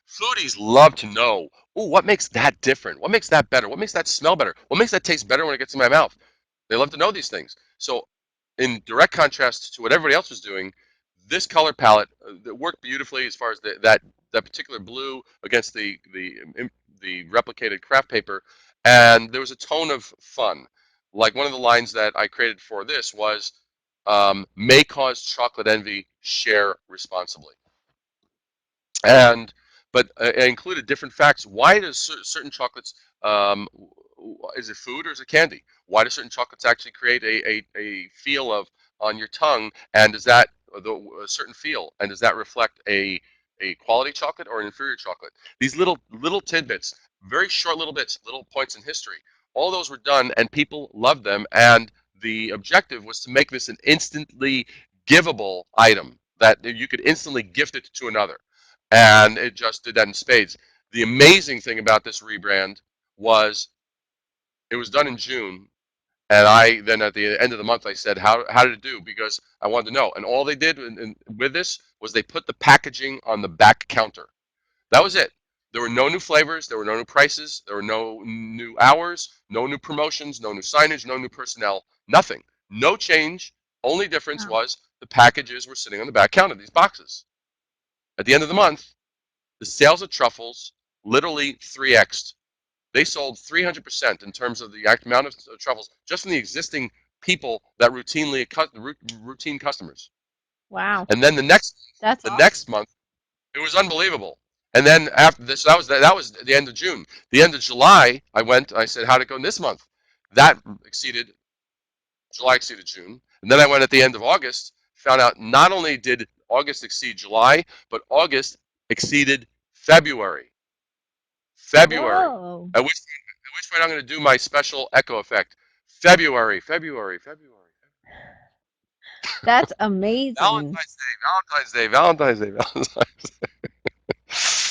Foodies love to know, oh, what makes that different? What makes that better? What makes that smell better? What makes that taste better when it gets in my mouth? They love to know these things. So, in direct contrast to what everybody else was doing, this color palette that worked beautifully as far as that particular blue against the replicated craft paper, and there was a tone of fun. Like one of the lines that I created for this was, "May cause chocolate envy, share responsibly." And but I included different facts. Why does certain chocolates, um, is it food or is it candy? Why do certain chocolates actually create a feel of on your tongue, and does that a certain feel, and does that reflect a quality chocolate or an inferior chocolate? These little tidbits, very short little bits, little points in history, all those were done and people loved them, and the objective was to make this an instantly givable item that you could instantly gift it to another, and it just did that in spades. The amazing thing about this rebrand was it was done in June, and I then at the end of the month I said, how did it do? Because I wanted to know. And all they did with this was they put the packaging on the back counter. That was it. There were no new flavors, there were no new prices, there were no new hours, no new promotions, no new signage, no new personnel, nothing. No change. Only difference Wow. was the packages were sitting on the back counter, these boxes. At the end of the month, the sales of truffles literally 3x'd. They sold 300% in terms of the amount of truffles just from the existing people that routine customers. Wow. And then That's the awesome. next month, it was unbelievable. And then after this, that was the end of June. The end of July, I went. I said, "How'd it go this month?" That exceeded July exceeded June, and then I went at the end of August. Found out not only did August exceed July, but August exceeded February. February. Whoa. At which point I'm going to do my special echo effect. February, February, February. That's amazing. Valentine's Day, Valentine's Day, Valentine's Day, Valentine's Day.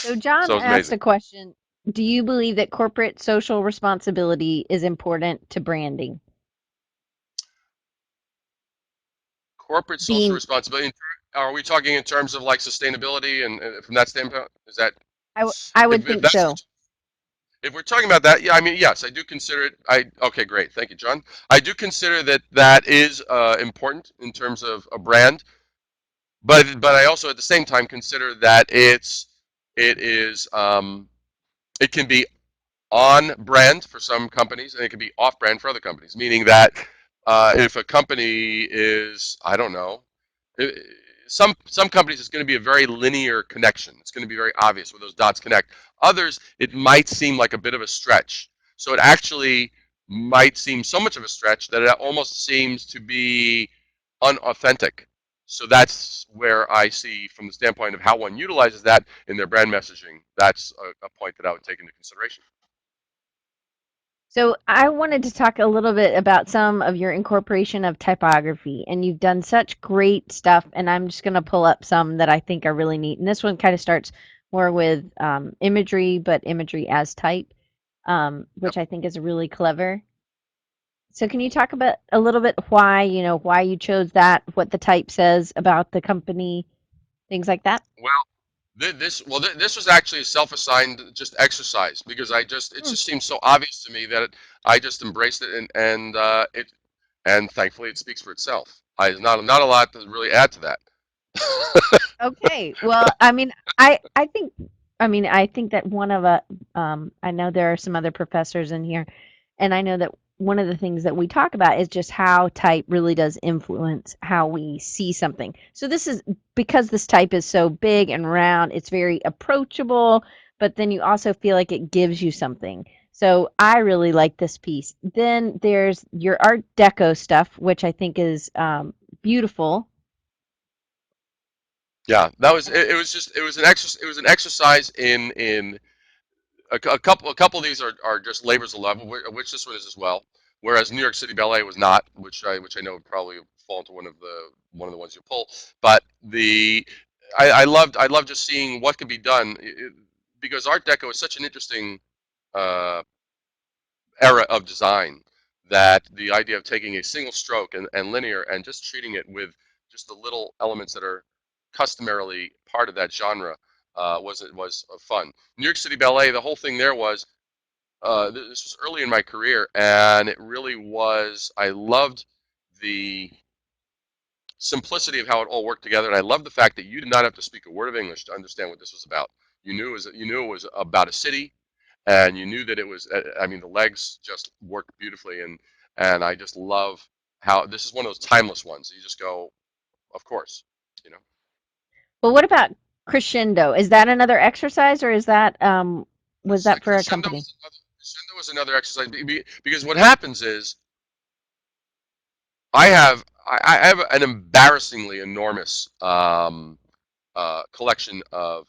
So John So it's asked amazing. a question. Do you believe that corporate social responsibility is important to branding? Corporate social Being, responsibility. Are we talking in terms of like sustainability and from that standpoint? Is that I would if think that's so. if we're talking about that, yeah, I mean, yes, I do consider it. Okay, great, thank you, John. I do consider that that is important in terms of a brand, but I also at the same time consider that it can be on brand for some companies and it can be off brand for other companies. Meaning that if a company is, I don't know, uh, some companies it's going to be a very linear connection. It's going to be very obvious where those dots connect. Others, it might seem like a bit of a stretch. So it actually might seem so much of a stretch that it almost seems to be unauthentic. So that's where I see, from the standpoint of how one utilizes that in their brand messaging, that's a point that I would take into consideration. So I wanted to talk a little bit about some of your incorporation of typography, and you've done such great stuff. And I'm just going to pull up some that I think are really neat. And this one kind of starts more with imagery, but imagery as type, Yep. which I think is really clever. So can you talk about a little bit why, why you chose that, what the type says about the company, things like that? Well, this was actually a self-assigned just exercise because it Hmm, just seemed so obvious to me that I just embraced it, and thankfully it speaks for itself. I There's not a lot to really add to that. okay. Well, I think that one of I know there are some other professors in here, and I know that one of the things that we talk about is just how type really does influence how we see something. So this is because this type is so big and round, it's very approachable, but then you also feel like it gives you something. So I really like this piece. Then there's your Art Deco stuff, which I think is beautiful. Yeah, that was it. It was just it was an exercise in a couple of these are just labors of love, which this one is as well. Whereas New York City Ballet was not, which I know would probably fall into one of the ones you pull. But I loved just seeing what could be done because Art Deco is such an interesting uh, era of design that the idea of taking a single stroke and linear and just treating it with just the little elements that are customarily part of that genre was fun. New York City Ballet, the whole thing there was this was early in my career, and it really was. I loved the simplicity of how it all worked together, and I loved the fact that you did not have to speak a word of English to understand what this was about. You knew it was about a city, and you knew that it was. I mean, the legs just worked beautifully, and I just love how this is one of those timeless ones. You just go, of course, you know. Well, what about crescendo? Is that another exercise or is that was that for a Crescendo company? was another exercise because what happens is I have an embarrassingly enormous collection of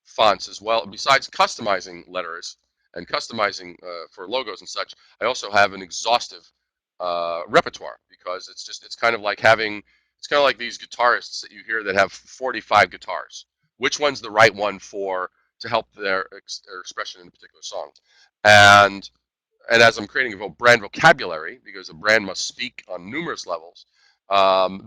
fonts as well. Besides customizing letters and customizing for logos and such, I also have an exhaustive repertoire because it's kind of like having it's kind of like these guitarists that you hear that have 45 guitars. Which one's the right one for to help their expression in a particular song? And and as I'm creating a brand vocabulary, because a brand must speak on numerous levels,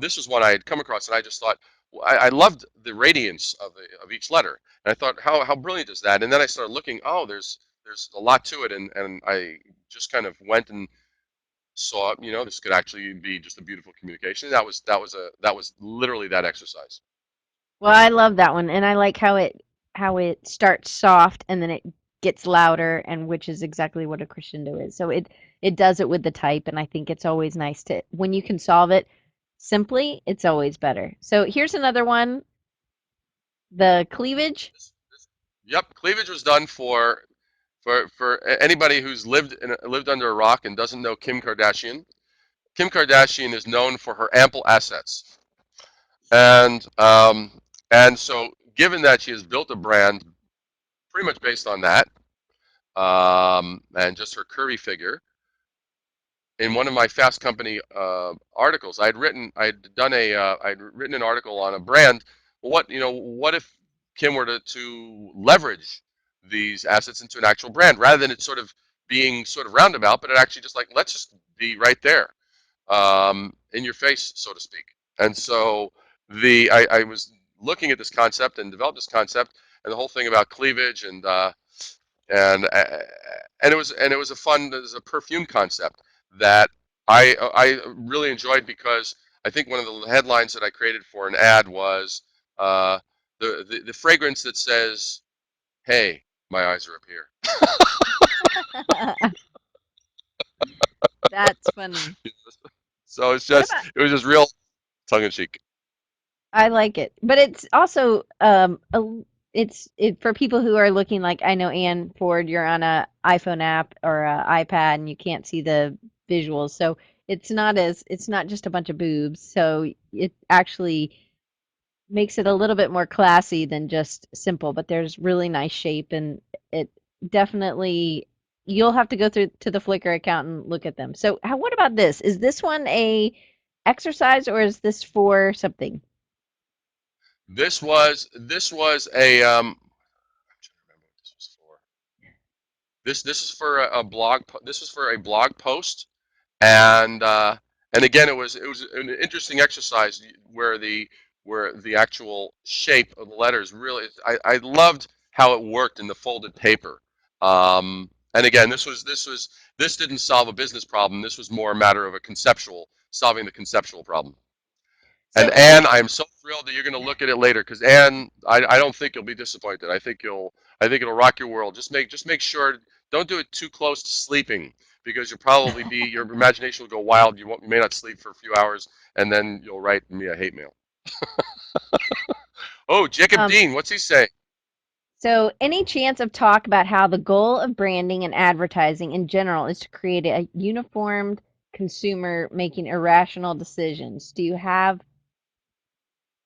this was one I had come across, and I just thought I loved the radiance of each letter, and I thought how brilliant is that? And then I started looking, oh, there's a lot to it, and I just kind of went and saw, this could actually be just a beautiful communication. That was literally that exercise. Well, I love that one, and I like how it starts soft and then it gets louder, and which is exactly what a crescendo is. So it does it with the type, and I think it's always nice to when you can solve it simply, it's always better. So here's another one, the cleavage. Yep, cleavage was done for anybody who's lived under a rock and doesn't know Kim Kardashian. Kim Kardashian is known for her ample assets, and so given that she has built a brand pretty much based on that, and just her curvy figure, in one of my Fast Company articles, I'd written an article on a brand. Well, what if Kim were to leverage these assets into an actual brand rather than it sort of being sort of roundabout, but it actually just like let's just be right there, in your face, so to speak. And so I was looking at this concept and developed this concept and the whole thing about cleavage and and it was a perfume concept that I really enjoyed because I think one of the headlines that I created for an ad was uh, the fragrance that says, "Hey, my eyes are up here." That's funny. So What about it was just real tongue in cheek. I like it, but it's also it's it for people who are looking like I know Ann Ford. You're on a iPhone app or a iPad, and you can't see the visuals, so it's not just a bunch of boobs. So it actually makes it a little bit more classy than just simple. But there's really nice shape, and it definitely you'll have to go through to the Flickr account and look at them. So what about this? Is this one a exercise or is this for something? This was a I'm trying to remember what this was for. This is for a blog. This was for a blog post, and and again, it was an interesting exercise where the actual shape of the letters really. I loved how it worked in the folded paper. And again, this didn't solve a business problem. This was more a matter of a conceptual solving the conceptual problem. And So Anne, I'm so thrilled that you're going to look at it later because Anne, I don't think you'll be disappointed. I think it'll rock your world. Just make sure don't do it too close to sleeping because you'll probably be your imagination will go wild. You may not sleep for a few hours, and then you'll write me a hate mail. Oh, Jacob Um, Dean, what's he saying? so any chance of talk about how the goal of branding and advertising in general is to create a uniformed consumer making irrational decisions? Do you have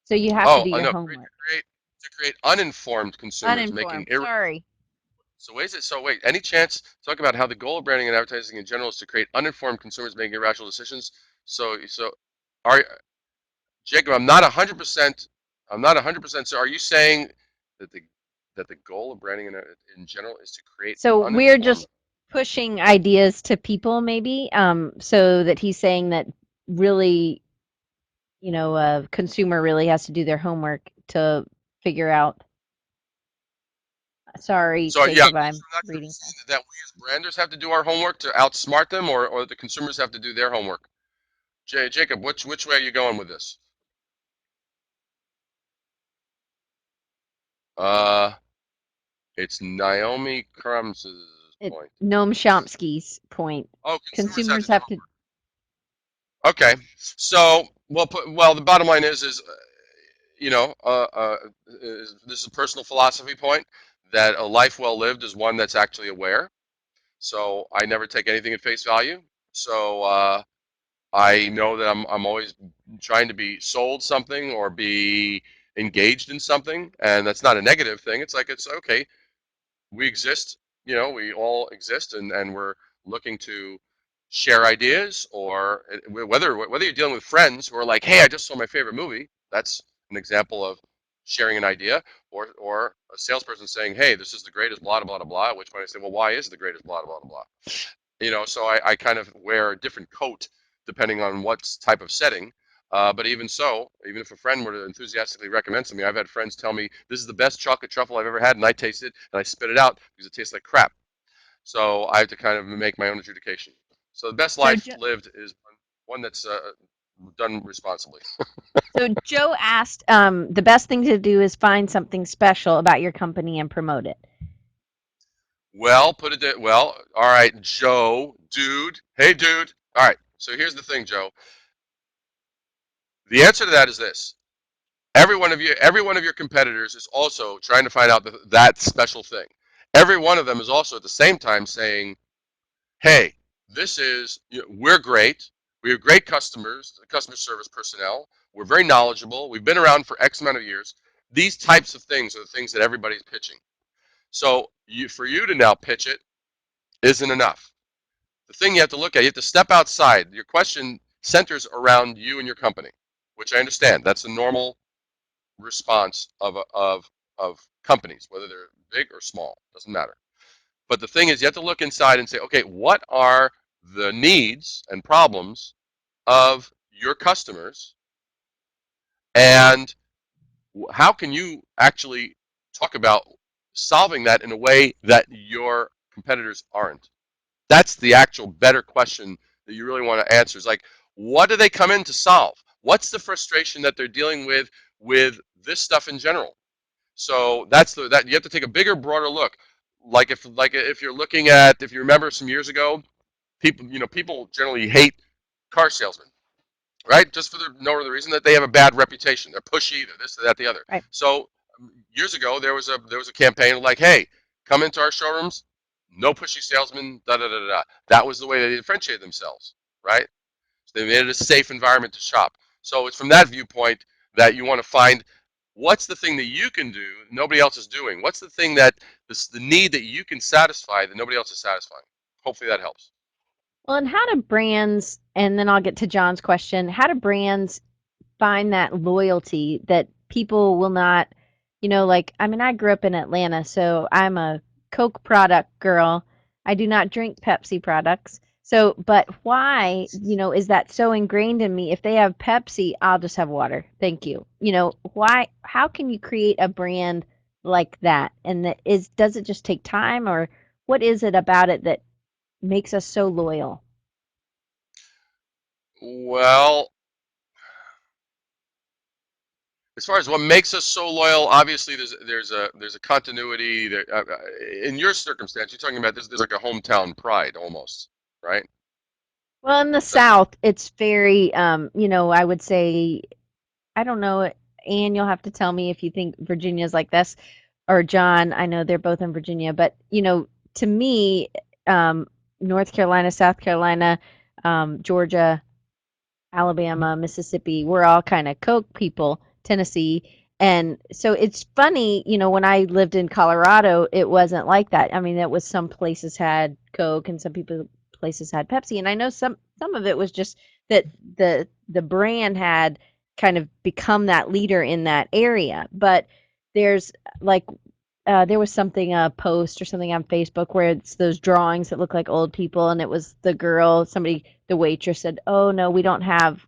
so you have to Oh, do your no, homework. to create uninformed consumers making Uninformed. Sorry. so wait, so wait, any chance talk about how the goal of branding and advertising in general is to create uninformed consumers making irrational decisions? So are Jacob, I'm not 100% so are you saying that the goal of branding in general is to create So we're uninformed. just pushing ideas to people, maybe. So that he's saying that really, a consumer really has to do their homework to figure out. Sorry, So yeah, Jacob, so I'm I'm not sure if you're reading saying fast. that we as branders have to do our homework to outsmart them, or the consumers have to do their homework. Jacob, which way are you going with this? Uh, it's Naomi Krums's point. Noam Chomsky's point. Oh, consumers have Consumers to do have to. homework. Okay, so well, the bottom line is you know, this is a personal philosophy point that a life well lived is one that's actually aware. So I never take anything at face value. So I know that I'm always trying to be sold something or be engaged in something, and that's not a negative thing. It's like it's okay. We exist, we all exist, and we're looking to share ideas, or whether you're dealing with friends who are like, hey, I just saw my favorite movie. That's an example of sharing an idea, or a salesperson saying, hey, this is the greatest blah blah blah blah. At which point I say, well, why is it the greatest blah blah blah blah? So I kind of wear a different coat depending on what type of setting. But even so, even if a friend were to enthusiastically recommend something, I've had friends tell me this is the best chocolate truffle I've ever had, and I taste it and I spit it out because it tastes like crap. So I have to kind of make my own adjudication. So the best So, life lived is one that's done responsibly. Joe asked, the best thing to do is find something special about your company and promote it. Well, put it that well. All right, Joe, dude. Hey, dude. All right. So here's the thing, Joe. The answer to that is this: every one of your competitors is also trying to find out that special thing. Every one of them is also at the same time saying, hey, we're great. We have great customer service personnel. We're very knowledgeable. We've been around for X amount of years. These types of things are the things that everybody's pitching. So for you to now pitch it isn't enough. The thing you have to look at, you have to step outside. Your question centers around you and your company, which I understand. That's a normal response of companies, whether they're big or small, doesn't matter. But the thing is, you have to look inside and say, okay, what are the needs and problems of your customers, and how can you actually talk about solving that in a way that your competitors aren't? That's the actual better question that you really want to answer. Is like, what do they come in to solve? What's the frustration that they're dealing with this stuff in general? So that you have to take a bigger, broader look. Like if you're looking at, if you remember some years ago, people generally hate car salesmen, right? Just for no other reason that they have a bad reputation. They're pushy. They're this, that, the other. Right. So years ago there was a campaign like, hey, come into our showrooms, no pushy salesmen, da da da da. That was the way they differentiated themselves, right? So they made it a safe environment to shop. So it's from that viewpoint that you want to find what's the thing that you can do that nobody else is doing. What's the thing that the need that you can satisfy that nobody else is satisfying. Hopefully that helps. Well, and how do brands, and then I'll get to John's question, how do brands find that loyalty that people will not, like, I mean, I grew up in Atlanta, so I'm a Coke product girl. I do not drink Pepsi products. So, but why, is that so ingrained in me? If they have Pepsi, I'll just have water. Thank you. Why, how can you create a brand like that? And does it just take time, or what is it about it that makes us so loyal? Well, as far as what makes us so loyal, obviously there's a continuity there. In your circumstance, you're talking about there's like a hometown pride almost. right? Well, in the That's South, it's very, I would say, I don't know, Anne, you'll have to tell me if you think Virginia's like this, or John. I know they're both in Virginia, but to me, um, North Carolina, South Carolina, Georgia, Alabama, Mississippi, we're all kind of Coke people, Tennessee. And so it's funny, when I lived in Colorado, it wasn't like that. I mean, it was some places had Coke and some people places had Pepsi. And I know some of it was just that the brand had kind of become that leader in that area. But there's like there was something a post or something on Facebook where it's those drawings that look like old people, and it was the girl, somebody, the waitress said, "Oh no, we don't have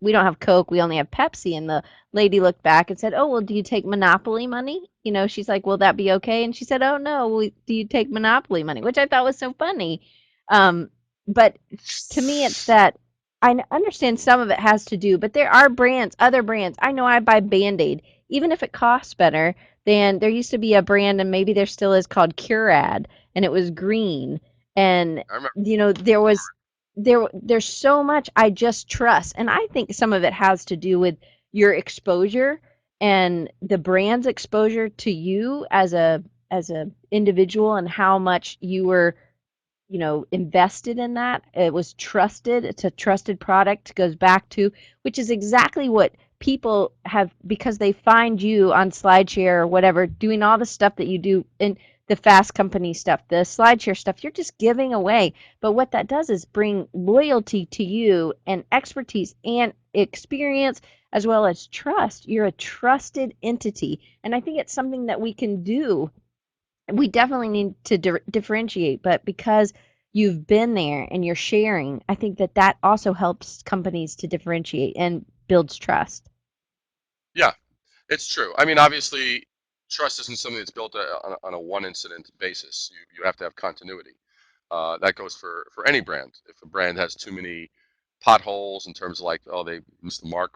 we don't have Coke, we only have Pepsi." And the lady looked back and said, "Oh well, do you take Monopoly money?" She's like, "Will that be okay?" And she said, "Oh no, do you take Monopoly money?" Which I thought was so funny. Um, but to me, it's that understand some of it has to do, but there are brands, other brands. I know I buy Band-Aid, even if it costs better. Then there used to be a brand, and maybe there still is, called Curad, and it was green. And I remember. there's so much I just trust, and I think some of it has to do with your exposure and the brand's exposure to you as a individual, and how much you were invested in that. It was trusted. It's a trusted product. Goes back to, which is exactly what people have, because they find you on SlideShare or whatever, doing all the stuff that you do in the Fast Company stuff, the SlideShare stuff. You're just giving away. But what that does is bring loyalty to you and expertise and experience as well as trust. You're a trusted entity. And I think it's something that we can do. We definitely need to differentiate, but because you've been there and you're sharing, I think that that also helps companies to differentiate and builds trust. Yeah, it's true. I mean, obviously, trust isn't something that's built on a one incident basis. You have to have continuity. That goes for any brand. If a brand has too many potholes in terms of like, oh, they missed the mark,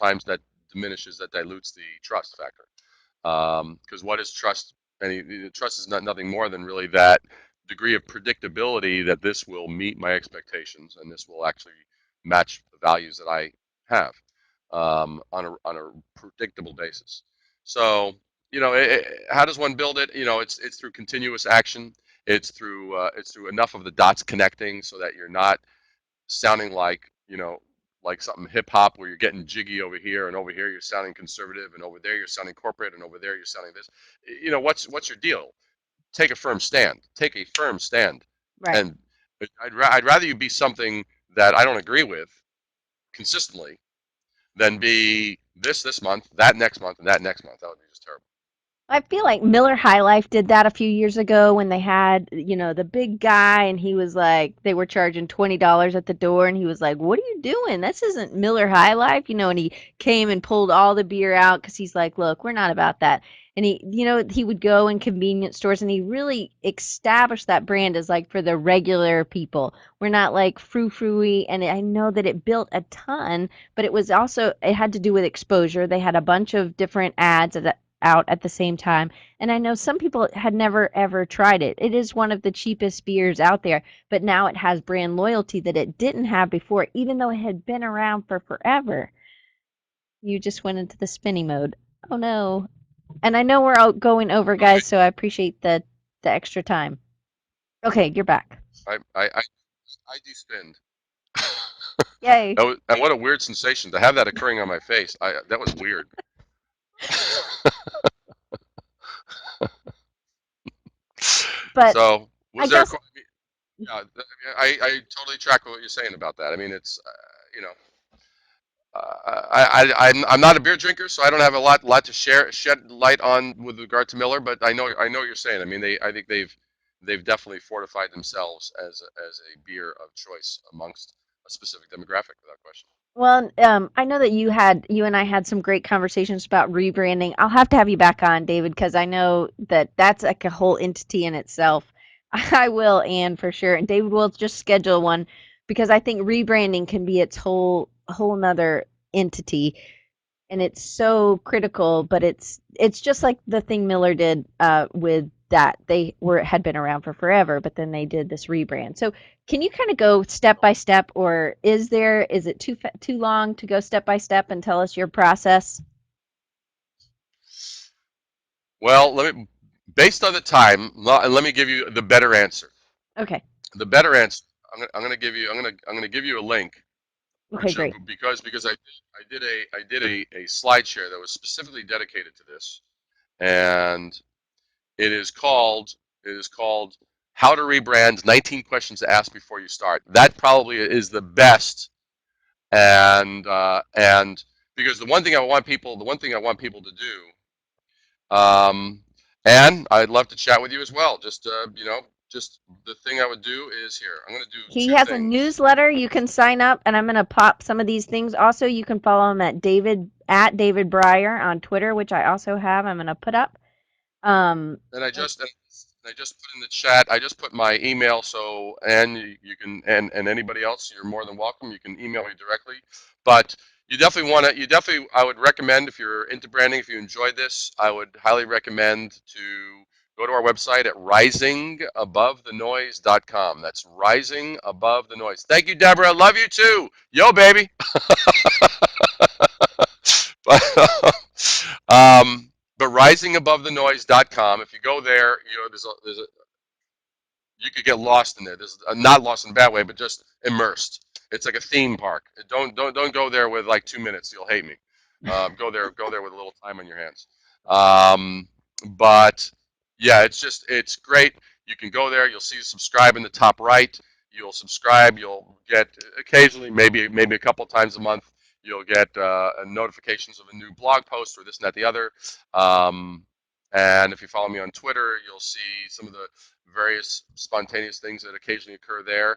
times that diminishes, that dilutes the trust factor. Because what is trust? Trust is nothing more than really that degree of predictability that this will meet my expectations and this will actually match the values that I have on a predictable basis. So how does one build it? It's through continuous action. It's through enough of the dots connecting so that you're not sounding like something hip hop where you're getting jiggy over here you're sounding conservative, and over there you're sounding corporate, and over there you're sounding this. What's your deal? Take a firm stand. Take a firm stand. Right. And I'd rather you be something that I don't agree with consistently than be this month, that next month, and that next month. That would be just terrible. I feel like Miller High Life did that a few years ago when they had, the big guy, and he was like, they were charging $20 at the door, and he was like, "What are you doing? This isn't Miller High Life," and he came and pulled all the beer out because he's like, "Look, we're not about that." And he would go in convenience stores, and he really established that brand as like for the regular people. We're not like frou-frou-y, and I know that it built a ton, but it had to do with exposure. They had a bunch of different ads out at the same time. And I know some people had never ever tried it. It is one of the cheapest beers out there, but now it has brand loyalty that it didn't have before, even though it had been around for forever. You just went into the spinny mode. Oh no. And I know we're all going over, Okay. guys, so I appreciate the extra time. Okay, you're back. I despend. Yay. And what a weird sensation to have that occurring on my face. That was weird. But So I was there? guess Yeah, I totally track what you're saying about that. I mean, it's you know, I'm not a beer drinker, so I don't have a lot to shed light on with regard to Miller. But I know what you're saying. I mean, I think they've definitely fortified themselves as a beer of choice amongst a specific demographic, without question. Well, I know that you and I had some great conversations about rebranding. I'll have to have you back on, David, because I know that that's like a whole entity in itself. I will, Anne, for sure. And David will just schedule one because I think rebranding can be its whole nother entity, and it's so critical. But it's just like the thing Miller did with that they were had been around for forever, but then they did this rebrand. So can you kind of go step by step, or is it too long to go step by step and tell us your process? Well, based on the time, let me give you the better answer. Okay. The better answer. I'm gonna give you. I'm gonna give you a link, Okay, which great. because I did a slide share that was specifically dedicated to this, and it is called it is called How to Rebrand 19 Questions to Ask Before You Start. That probably is the best, and because the one thing I want people to do, and I'd love to chat with you as well. Just the thing I would do is here. I'm going to do He two has a things. newsletter you can sign up, and I'm going to pop some of these things. Also, you can follow him at David Brier on Twitter, which I also have. I'm going to put up. And I And just and I just put in the chat. I just put my email. So and you can and anybody else, you're more than welcome. You can email me directly. But you definitely want to. You definitely. I would recommend if you're into branding, if you enjoyed this, I would highly recommend to go to our website at risingabovethenoise.com. That's rising above the noise. Thank you, Deborah. Love you too. Yo, baby. um, but risingabovethenoise.com. If you go there, there's a you could get lost in there. There's not lost in a bad way, but just immersed. It's like a theme park. Don't go there with like 2 minutes. You'll hate me. Go there with a little time on your hands. Um, but yeah, it's great. You can go there. You'll see subscribe in the top right. You'll subscribe. You'll get occasionally, maybe a couple times a month. You'll get notifications of a new blog post or this and that the other. Um, and if you follow me on Twitter, you'll see some of the various spontaneous things that occasionally occur there.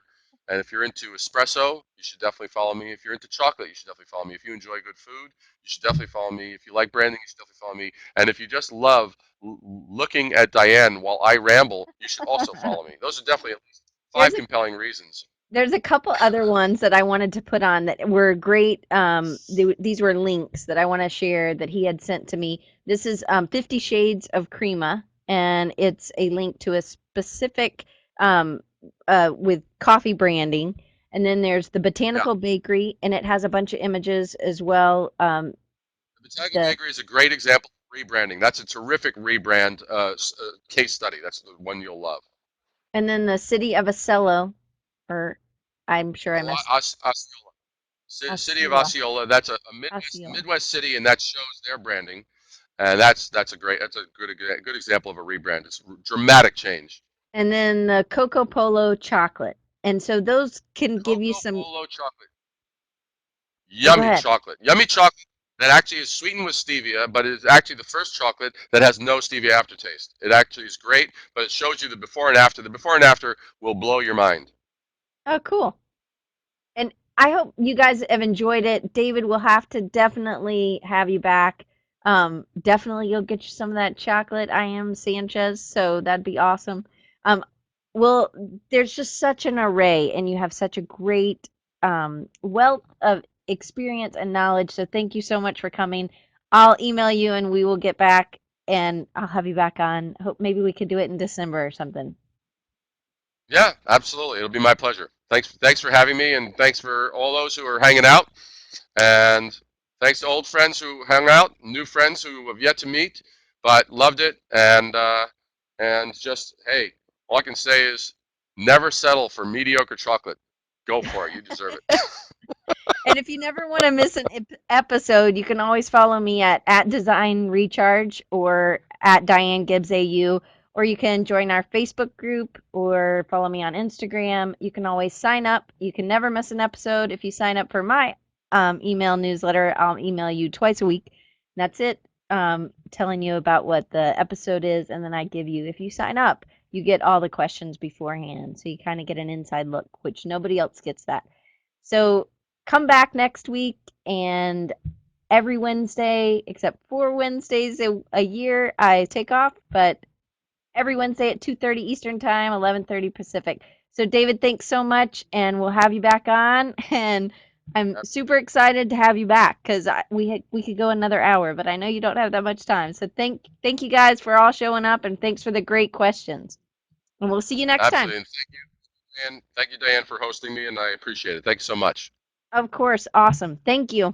And if you're into espresso, you should definitely follow me. If you're into chocolate, you should definitely follow me. If you enjoy good food, you should definitely follow me. If you like branding, you should definitely follow me. And if you just love looking at Diane while I ramble, you should also follow me. Those are definitely at least there's five a compelling reasons. There's a couple other ones that I wanted to put on that were great. These were links that I want to share that he had sent to me. This is 50 Shades of Crema, and it's a link to a specific um, with coffee branding. And then there's the Yeah. Botanical Bakery, and it has a bunch of images as well. The Botanical The Bakery is a great example of rebranding. That's a terrific rebrand case study. That's the one you'll love. and then the City of Acello, or I'm sure I messed Osceola. City of Osceola. Osceola. That's a Osceola. Midwest city, and that shows their branding. And that's a good example of a rebrand. It's dramatic change. And then the Coco Polo chocolate. And so those can give you Cocoa some. Polo chocolate, Oh, go yummy ahead. chocolate, yummy chocolate that actually is sweetened with stevia, but it's actually the first chocolate that has no stevia aftertaste. It actually is great, but it shows you the before and after. The before and after will blow your mind. Oh, cool. And I hope you guys have enjoyed it. David, will have to definitely have you back. Definitely you'll get you some of that chocolate. I am Sanchez, so that'd be awesome. Um, well, there's just such an array, and you have such a great wealth of experience and knowledge. So thank you so much for coming. I'll email you, and we will get back, and I'll have you back on. Hope maybe we could do it in December or something. Yeah, absolutely. It'll be my pleasure. Thanks for having me, and thanks for all those who are hanging out. And thanks to old friends who hung out, new friends who have yet to meet, but loved it. And just hey, all I can say is never settle for mediocre chocolate. Go for it. You deserve it. And if you never want to miss an episode, you can always follow me at Design Recharge or at Diane Gibbs AU, or you can join our Facebook group or follow me on Instagram. You can always sign up. You can never miss an episode if you sign up for my email newsletter. I'll email you twice a week. That's it. Telling you about what the episode is, and then I give you, if you sign up, you get all the questions beforehand, so you kind of get an inside look, which nobody else gets that. So come back next week, and every Wednesday, except 4 Wednesdays a year, I take off, but every Wednesday at 2:30 Eastern Time, 11:30 Pacific. So David, thanks so much, and we'll have you back on. And I'm super excited to have you back because we could go another hour, but I know you don't have that much time. So thank you guys for all showing up, and thanks for the great questions. And we'll see you next time. Absolutely. And thank you, Dan. Thank you, Diane, for hosting me, and I appreciate it. Thank you so much. Of course, awesome. Thank you.